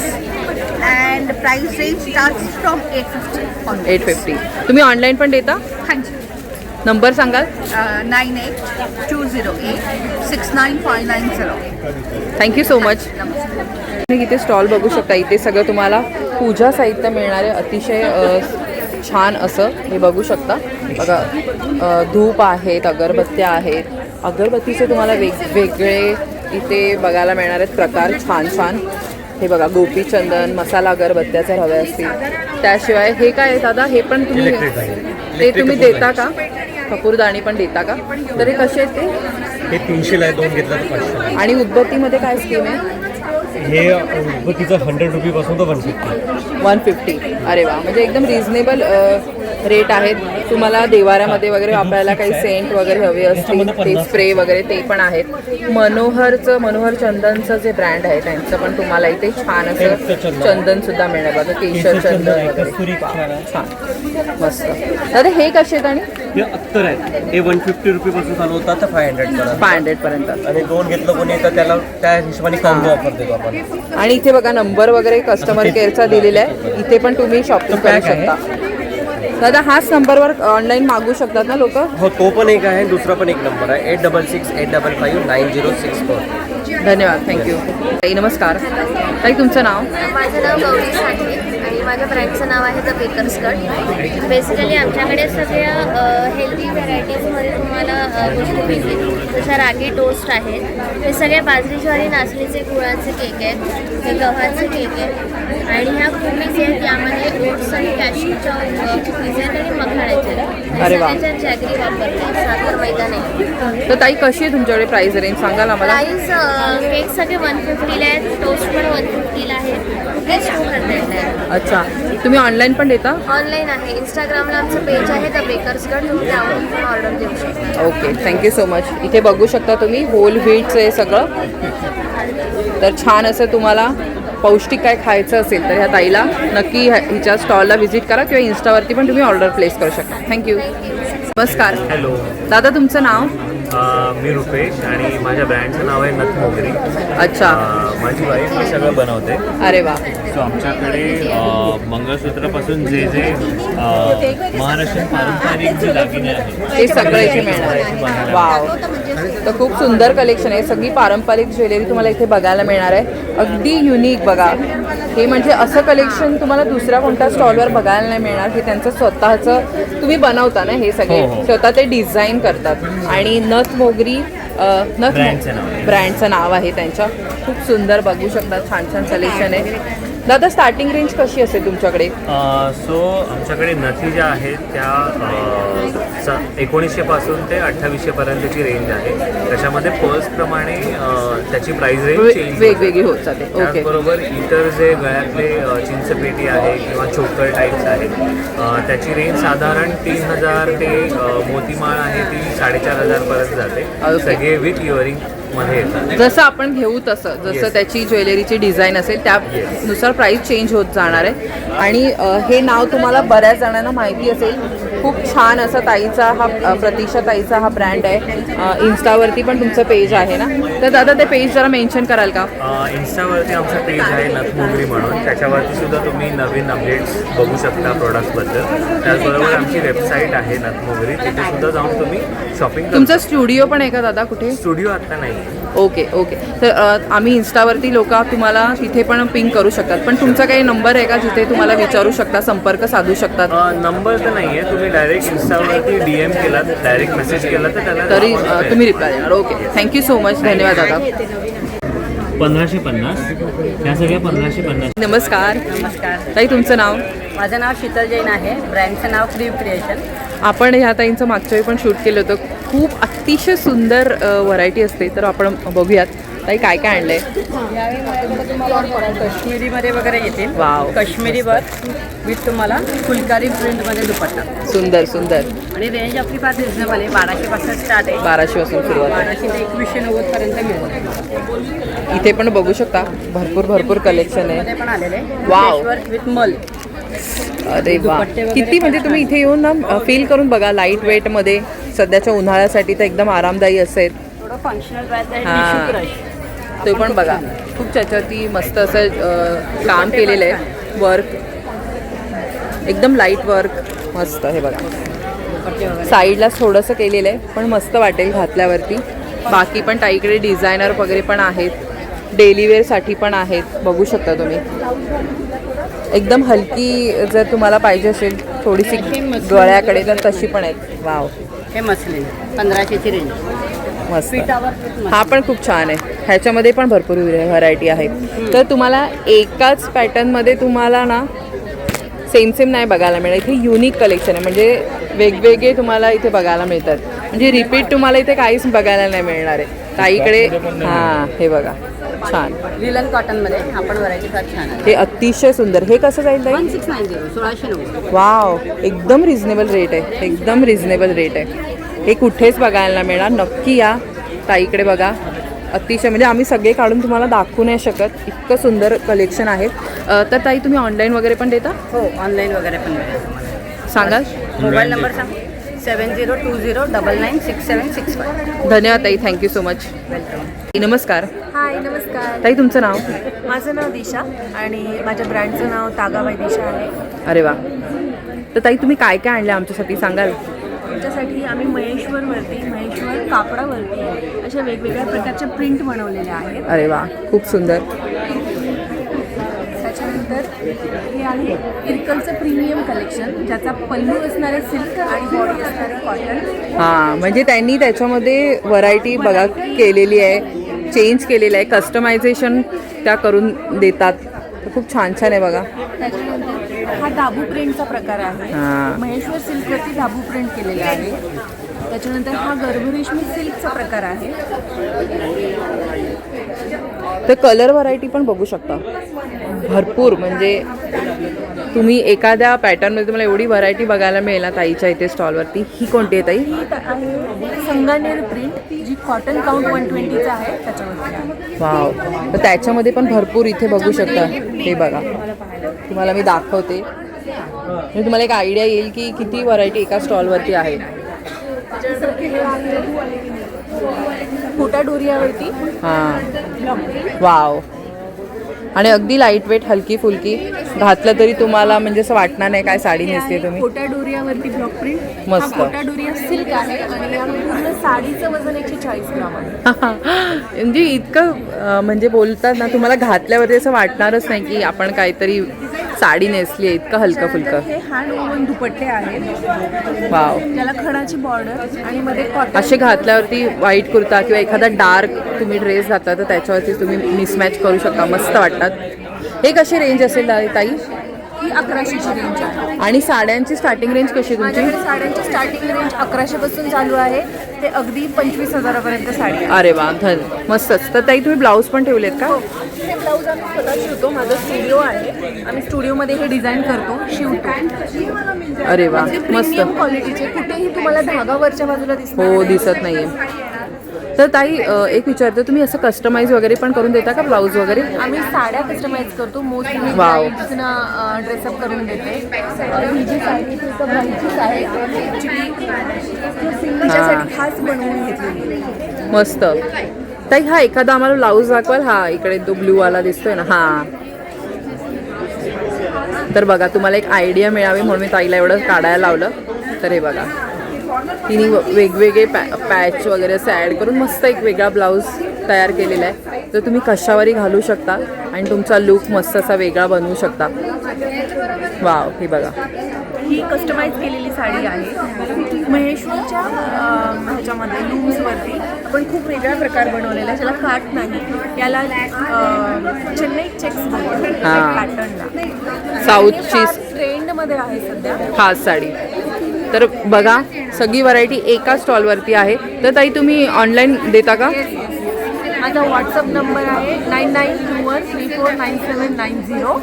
and price range starts from 850 onwards. 850. तुम्ही ऑनलाईन पण देता? हाँ जी. नंबर सांगाल? 9820869590. Thank you so much. इथे स्टॉल बघू शकता. इथे सगळं तुम्हाला पूजा साहित्य मिळणारे अतिशय छान असं हे बघू शकता. बघा, धूप आहेत, अगरबत्त्या आहेत. अगरबत्तीचे तुम्हाला वेगवेगळे इथे बघायला मिळणार आहेत प्रकार. छान छान. हे बघा, गोपीचंदन, मसाला अगरबत्त्याचे हवे असतील. त्याशिवाय हे काय आहे दादा? हे पण तुम्ही ते तुम्ही देता का? कपूरदाणी पण देता का? तर हे कसे आहेत ते? हे 300ला आहे, 2 घेतला तर 500. आणि उदबत्तीमध्ये काय स्कीम आहे? हे उदबत्तीचं 100 रुपीपासून तर 150. 150. अरे वा, म्हणजे एकदम रिझनेबल रेट आहेत. तुम्हाला देवाऱ्यामध्ये वगैरे वापरायला काही सेंट वगैरे हवे असतील, ते स्प्रे वगैरे ते पण आहेत. मनोहर चंदनचं जे ब्रँड आहे त्यांचं पण तुम्हाला इथे छान असं चंदन सुद्धा मिळणार बघा. केशर चंदन वगैरे. छान, मस्त. दादा हे कसे आहेत? आणि हे अत्तर आहेत. हे 150 रुपीपासून चालू होतात तर 500 पर्यंत. आणि 2 घेतलं कोणी तर त्याला त्या हिशोबाने कॉम्बो ऑफर देतो आपण. आणि इथे बघा नंबर वगैरे कस्टमर केअरचा दिलेला आहे. इथे पण तुम्ही शॉपिंग करू शकता. दादा हाच नंबरवर ऑनलाईन मागू शकतात ना लोक? हो, तो पण एक आहे. दुसरा पण एक नंबर आहे 8668559064. धन्यवाद, थँक्यू. ताई नमस्कार. ताई तुमचं नाव? माझं नाव गौरी साठे आणि माझ्या ब्रँडचं नाव आहे द बेकर्स कट. बेसिकली आमच्याकडे सगळ्या हेल्दी व्हरायटीजमध्ये तुम्हाला गोष्टी मिळतील. जशा रागी टोस्ट आहेत, हे सगळे बाजरी ज्वारी नाचणीचे गुळाचे केक आहेत, हे गव्हाचे केक आहेत आणि ह्या कुकीज आहेत यामध्ये ओट्स आणि कॅशूच्या कुकीज आहेत आणि मखाण्याचे आहेत. अरे वा. त्याच्यात जॅगरी वापरते, साखर मैदा नाही. तर ताई कशी आहे तुमच्याकडे प्राइस रेंज सांगाल आम्हाला? प्राईस केक सगळे 150ला आहेत, टोस्ट पण 150ला आहे, कुकीज 200ला आहे. अच्छा, तुम्ही ऑनलाईन पण देता? ऑनलाईन आहे. इंस्टाग्रामला आमचं पेज आहे द बेकर्स कट, तुम्ही त्यावरून पण ऑर्डर देऊ शकता. Okay, thank you so much. इथे बघू शकता तुम्ही होल व्हीटचं आहे सगळं. तर छान असं तुम्हाला पौष्टिक काय खायचं असेल तर ह्या ताईला नक्की हिच्या स्टॉलला व्हिजिट करा किंवा इन्स्टावरती पण तुम्ही ऑर्डर प्लेस करू शकता. थँक्यू. नमस्कार. हॅलो दादा, तुमचं नाव? मी रुपेश आणि माझ्या ब्रँडचं नाव आहे नथ मोगरी. अच्छा. माझी वाईफ हे सगळं बनवते. अरे वा. सो आमच्याकडे मंगळसूत्रापासून जे जे महाराष्ट्रीयन पारंपरिक जे दागिने आहेत ते सगळं इथे मिळणार आहे. वाव, तर खूप सुंदर कलेक्शन आहे. सगळी पारंपरिक ज्वेलरी तुम्हाला इथे बघायला मिळणार आहे. अगदी युनिक बघा, हे म्हणजे असं कलेक्शन तुम्हाला दुसऱ्या कोणत्या स्टॉलवर बघायला नाही मिळणार. हे त्यांचं स्वतःचं तुम्ही बनवता ना, हे सगळे स्वतः ते डिझाईन करतात. आणि नथ मोगरी ब्रँडचं नाव आहे त्यांच्या. खूप सुंदर बघू शकता, छान छान कलेक्शन आहे. दादा, स्टार्टिंग रेंज कशी असेल तुमच्याकडे? सो आमच्याकडे नथी ज्या आहेत त्या 1900 पासून ते 2800 पर्यंतची रेंज आहे. त्याच्यामध्ये पर्सप्रमाणे त्याची प्राइस रेंज चेंज वेगवेगळी होत जाते. त्याचबरोबर इतर जे गळ्यातले चिंचपेटी आहे किंवा चोकर टाईप्स आहेत त्याची रेंज साधारण 3000 ते मोतीमाळ आहे ती 4500 पर्यंत जाते. सगळे विथ इयरिंग मध्ये येतात. जसं आपण घेऊ तसं, जसं त्याची ज्वेलरीची डिझाईन असेल त्यानुसार प्राइस चेंज होत जाणार आहे. आणि हे नाव तुम्हाला बऱ्याच जणांना माहिती असेल. खूप छान असा ताईचा हा प्रतीक्षा ताईचा हा ब्रँड आहे. इन्स्टावरती पण तुमचं पेज आहे ना, तर दादा ते पेज जरा मेन्शन कराल का? इन्स्टावरती आमचं पेज आहे नथ मोगरी म्हणून. त्याच्यावरती सुद्धा तुम्ही नवीन अपडेट्स बघू शकता प्रोडक्ट्सबद्दल. त्याचबरोबर आमची वेबसाईट आहे नथ मोगरी, तिथे सुद्धा जाऊन तुम्ही शॉपिंग. तुमचा स्टुडिओ पण आहे का दादा कुठे? स्टुडिओ आत्ता नाही. Okay okay. तर आम्ही इन्स्टावरती लोक तुम्हाला तिथे पण पिंग करू शकतात. पण तुमचा काही नंबर आहे का जिथे तुम्हाला विचारू शकता, संपर्क साधू शकतात? नंबर तर नाही आहे. तुम्ही डायरेक्ट इन्स्टावरती DM केला, डायरेक्ट मेसेज केला तर त्याला तरी तुम्ही रिप्लाय देणार. Okay, thank you so much. धन्यवाद दादा. 1550, या सगळ्या 1550. नमस्कार. नमस्कार ताई, तुमचं नाव? माझं नाव शीतल जैन आहे. ब्रँडचं नाव क्रीम क्रिएशन. आपण ह्या ताईंचं मागच्या वेळी पण शूट केलं होतं. खूप अतिशय सुंदर व्हरायटी असते. तर आपण बघूयात ताई काय काय आणलंय. यावेळी माझ्याकडे तुम्हाला काश्मीरीमध्ये वगैरे येतील. वाव. काश्मीरी वर्क विथ तुम्हाला फुलकारी प्रिंटमध्ये दुपट्टा. सुंदर सुंदर. आणि रेंज आपली फार रिजनेबल आहे. 1200 पासून स्टार्ट आहे. 1200 पासून सुरुवात आहे. 1200 ते 2190 पर्यंत मिळेल. इथे पण बघू शकता भरपूर कलेक्शन आहे. पण आलेले वाव. वर्क विथ मल. अरे वा, किती म्हणजे तुम्ही इथे येऊन ना फील करून बघा. लाईट वेटमध्ये सध्याच्या उन्हाळ्यासाठी तर एकदम आरामदायी असेल. थोडं फंक्शनल हां, ते पण बघा. खूप त्याच्यावरती मस्त असं काम केलेलं आहे. वर्क एकदम लाईट वर्क मस्त. हे बघा, साईडला थोडंसं केलेलं आहे पण मस्त वाटेल घातल्यावरती. बाकी पण ताईकडे डिझायनर वगैरे पण आहेत. डेली वेअरसाठी पण आहेत. बघू शकता तुम्ही. एकदम हलकी जर तुम्हाला पाहिजे असेल थोडीशी गळ्याकडे तर तशी पण आहेत. वाव, हे मसलिन 1500ची रेंज. मस्त. हा पण खूप छान आहे. ह्याच्यामध्ये पण भरपूर व्हरायटी आहे. तर तुम्हाला एकाच पॅटर्नमध्ये तुम्हाला ना सेम नाही बघायला मिळेल. इथे युनिक कलेक्शन आहे. म्हणजे वेगवेगळे तुम्हाला इथे बघायला मिळतात. म्हणजे रिपीट तुम्हाला इथे काहीच बघायला नाही मिळणार आहे. ताईकडे हां, हे बघा छान लिलन कॉटनमध्ये आपण व्हरायटी फार छान आहे. हे अतिशय सुंदर. हे कसं जाईल ताई? 1690 1690. वाव, एकदम रिझनेबल रेट आहे. एकदम रिझनेबल रेट आहे. हे कुठेच बघायला नाही मिळणार. नक्की या ताईकडे बघा. अतिशय म्हणजे आम्ही सगळे काढून तुम्हाला दाखवू नाही शकत, इतकं सुंदर कलेक्शन आहेत. तर ताई तुम्ही ऑनलाईन वगैरे पण देता? हो, ऑनलाईन वगैरे पण मिळेल. सांगाल मोबाईल नंबर सांग. 7020996765. धन्यवाद ताई, थँक्यू सो मच. वेलकम. नमस्कार. हाय, नमस्कार. ताई तुमचं नाव? माझं नाव दिशा आणि माझ्या ब्रँडचं नाव तागा बाय दिशा आहे. अरे वा. तर ताई तुम्ही काय काय आणलं आमच्यासाठी सांगाल? तुमच्यासाठी आम्ही महेश्वर कापडावरती अशा वेगवेगळ्या प्रकारच्या प्रिंट बनवलेल्या आहेत. अरे वा, खूप सुंदर. त्याच्यानंतर हे आहे इरकलचं प्रीमियम कलेक्शन, ज्याचा पल्लू असणारे सिल्क आणि बॉडी असणारे कॉटन. हां, म्हणजे त्यांनी त्याच्यामध्ये व्हरायटी बघा केलेली आहे, चेंज केलेलं आहे, कस्टमायझेशन त्या करून देतात. खूप छान छान आहे बघा. त्याच्यानंतर हा दाबू प्रिंटचा प्रकार आहे. महेश्वर सिल्कवरती दाबू प्रिंट केलेला आहे. त्याच्यानंतर हा गर्भरेशमी सिल्कचा प्रकार आहे. तर कलर व्हरायटी पण बघू शकता भरपूर. म्हणजे तुम्ही एखाद्या पॅटर्नमध्ये तुम्हाला एवढी व्हरायटी बघायला मिळेल ना ताईच्या इथे स्टॉलवरती. ही कोणती आहे ताई? ही आहे संगमनेर प्रिंट, जी कॉटन काउंट 120चा आहे त्याच्यावरती आहे. वाव. तर त्याच्यामध्ये पण भरपूर इथे बघू शकता. हे बघा, तुम्हाला मी दाखवते म्हणजे तुम्हाला एक आयडिया येईल की किती व्हरायटी एका स्टॉलवरती आहे. खोटा डोरियावरती हां, वाव. आणि अगदी लाईट वेट, हलकी फुलकी, घातलं तरी तुम्हाला म्हणजे असं वाटणार नाही काय साडी नेसते तुम्ही. खोटा डोरियावरती ब्लॉक प्रिंट. मस्त. हा खोटा डोरिया सिल्क आहे आणि या पूर्ण साडीचं वजन 140 ग्राम आहे. म्हणजे इतकं म्हणजे बोलतात ना, तुम्हाला घातल्यावरती असं वाटणारच नाही की आपण काहीतरी साडी नेसली आहे. इतकं हलकं फुलकं. हे हँड ओव्हन दुपट्टे आहेत. वाव. त्याला खणाची बॉर्डर आणि मध्ये कॉटन. असे घातल्यावरती व्हाईट कुर्ता किंवा एखादा डार्क तुम्ही ड्रेस घातला तर त्याच्यावरती तुम्ही मिसमॅच करू शकता. मस्त वाटतात. हे कशी रेंज असेल ताई? ही 1100ची रेंज आहे. आणि साड्यांची स्टार्टिंग रेंज कशी तुमची? माझ्याकडे साड्यांची स्टार्टिंग रेंज 1100 पासून चालू आहे ते अगदी 25,000 साडी. अरे वा, मस्तच. तर ताई तुम्ही ब्लाऊज पण ठेवलेत का? हे ब्लाऊज आम्ही स्वतः शिवतो. माझा स्टुडिओ आहे. आम्ही स्टुडिओमध्ये हे डिझाइन करतो, शिवतो. अरे वा, मस्त. प्रीमियम क्वालिटीचे, कुठेही तुम्हाला धागा वरच्या बाजूला दिसणार हो, दिसत नाहीये. तर ताई एक विचारतो, तुम्ही असं कस्टमाइज वगैरे पण करून देता का ब्लाऊज वगैरे? आम्ही साड्या कस्टमाइज करतो. Mostly wow. ड्रेसअप करून देते. ही जी साडी ब्राईडचीच आहे ॲक्च्युली, तिच्यासाठी खास बनवून घेतलेली. मस्त. ताई हा एखादा आम्हाला ब्लाऊज दाखवाल? हा इकडे तो ब्लू वाला दिसतोय ना. हा, तर बघा तुम्हाला एक आयडिया मिळावी म्हणून मी ताईला एवढं काढायला लावलं. तर हे बघा, तिने वेगवेगळे पॅच वगैरे असं ॲड करून मस्त एक वेगळा ब्लाऊज तयार केलेला आहे. तर तुम्ही कशावरही घालू शकता आणि तुमचा लुक मस्त असा वेगळा बनवू शकता. वाव. हे बघा, ही कस्टमाइज केलेली साडी आहे. महेश्वरच्या ह्याच्यामध्ये लूम्सवरती आपण खूप वेगळा प्रकार बनवलेला आहे, ज्याला काट नाही. याला चेन्नई चेक्स पॅटर्नला साऊथची ट्रेंडमध्ये आहे सध्या खास साडी. तर बघा, सगळी व्हरायटी एका स्टॉलवरती आहे. तर ताई तुम्ही ऑनलाईन देता का? माझा व्हॉट्सअप नंबर आहे 9921349790.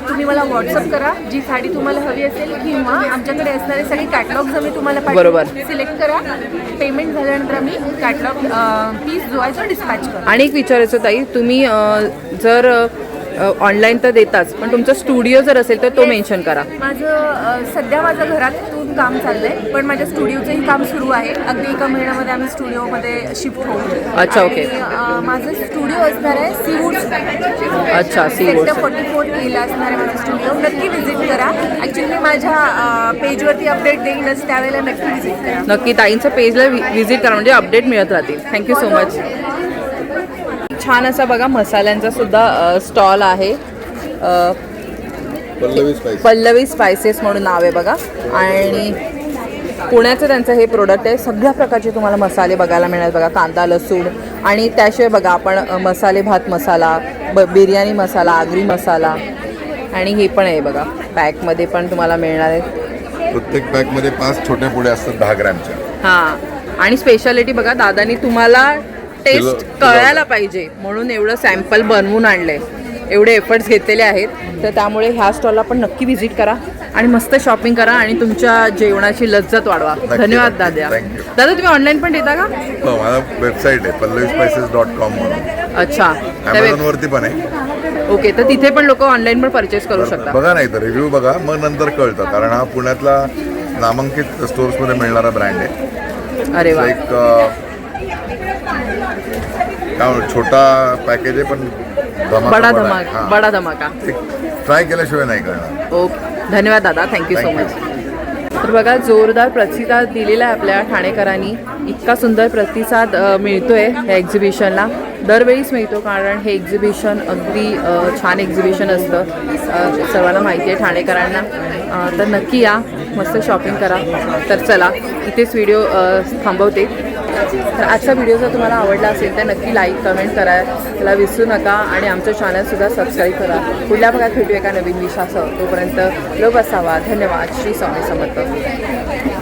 तुम्ही मला व्हॉट्सअप करा जी साडी तुम्हाला हवी असेल, किंवा आमच्याकडे असणारे सगळे कॅटलॉग्स आम्ही तुम्हाला बरोबर सिलेक्ट करा. पेमेंट झाल्यानंतर आम्ही कॅटलॉग पीस जो आहे तो डिस्पॅच करा. आणि एक विचारायचं ताई, तुम्ही जर ऑनलाईन तर देताच, पण तुमचा स्टुडिओ जर असेल तर तो मेन्शन करा. सध्या माझं घरातून काम चाललंय, पण माझ्या स्टुडिओचंही काम सुरू आहे. अगदी एका महिन्यामध्ये आम्ही स्टुडिओमध्ये शिफ्ट होऊ. अच्छा, ओके. माझं स्टुडिओ असणार आहे सीवूड. अच्छा, सीवूड. 44A असणार आहे माझं स्टुडिओ. नक्की व्हिजिट करा. ॲक्च्युली मी माझ्या पेजवरती अपडेट देईनच, त्यावेळेला नक्की व्हिजिट करा. नक्की ताईंचं पेजला व्हिजिट करा, म्हणजे अपडेट मिळत राहतील. Thank you so much. छान असा बघा मसाल्यांचा सुद्धा स्टॉल आहे. पल्लवी स्पायसेस म्हणून नाव आहे बघा. आणि पुण्याचं त्यांचं हे प्रोडक्ट आहे. सगळ्या प्रकारचे तुम्हाला मसाले बघायला मिळणार बघा. कांदा, लसूण, आणि त्याशिवाय बघा आपण मसाले भात मसाला, बिर्याणी मसाला, आगरी मसाला, आणि हे पण आहे बघा पॅकमध्ये पण तुम्हाला मिळणार आहे. प्रत्येक पॅकमध्ये 5 छोट्या पुड्या असतात 10 ग्रॅमच्या. हां, आणि स्पेशालिटी बघा, दादानी तुम्हाला टेस्ट कळायला पाहिजे म्हणून एवढं सॅम्पल बनवून आणलंय, एवढे एफर्ट्स घेतलेले आहेत. तर त्यामुळे ह्या स्टॉलला पण नक्की व्हिजिट करा आणि मस्त शॉपिंग करा आणि तुमच्या जेवणाची लज्जत वाढवा. धन्यवाद दादा. दादा तुम्ही ऑनलाईन पण देता का? हो, माझा वेबसाईट आहे pallavispices.com म्हणून. अच्छा, Amazonवरती पण आहे. ओके. तर तिथे पण लोक ऑनलाईन पण परचेस करू शकतात. बघा, नाही तर रिव्ह्यू बघा, मग नंतर कळतं. कारण हा पुण्यातला नामांकित स्टोर्समध्ये मिळणारा ब्रँड आहे. अरे वा. एक काय छोटा पॅकेज आहे पण बडा धमाका. बडा धमाका ट्राय केल्याशिवाय नाही करणार. ओके, धन्यवाद दादा. Thank you so much. तर बघा जोरदार प्रतिसाद दिलेला आहे आपल्या ठाणेकरांनी. इतका सुंदर प्रतिसाद मिळतोय ह्या एक्झिबिशनला. दरवेळीच मिळतो कारण हे एक्झिबिशन अगदी छान एक्झिबिशन असतं. सर्वांना माहिती आहे ठाणेकरांना. तर नक्की या, मस्त शॉपिंग करा. तर चला इथेच व्हिडिओ थांबवते. तर आजचा व्हिडिओ जर तुम्हाला आवडला असेल तर नक्की लाईक कमेंट करायला विसरू नका आणि आमचं चॅनलसुद्धा सबस्क्राईब करा. पुढल्या भागात भेटूया एका नवीन विषयासह. तोपर्यंत लोक असावा. धन्यवाद. श्री स्वामी समर्थ.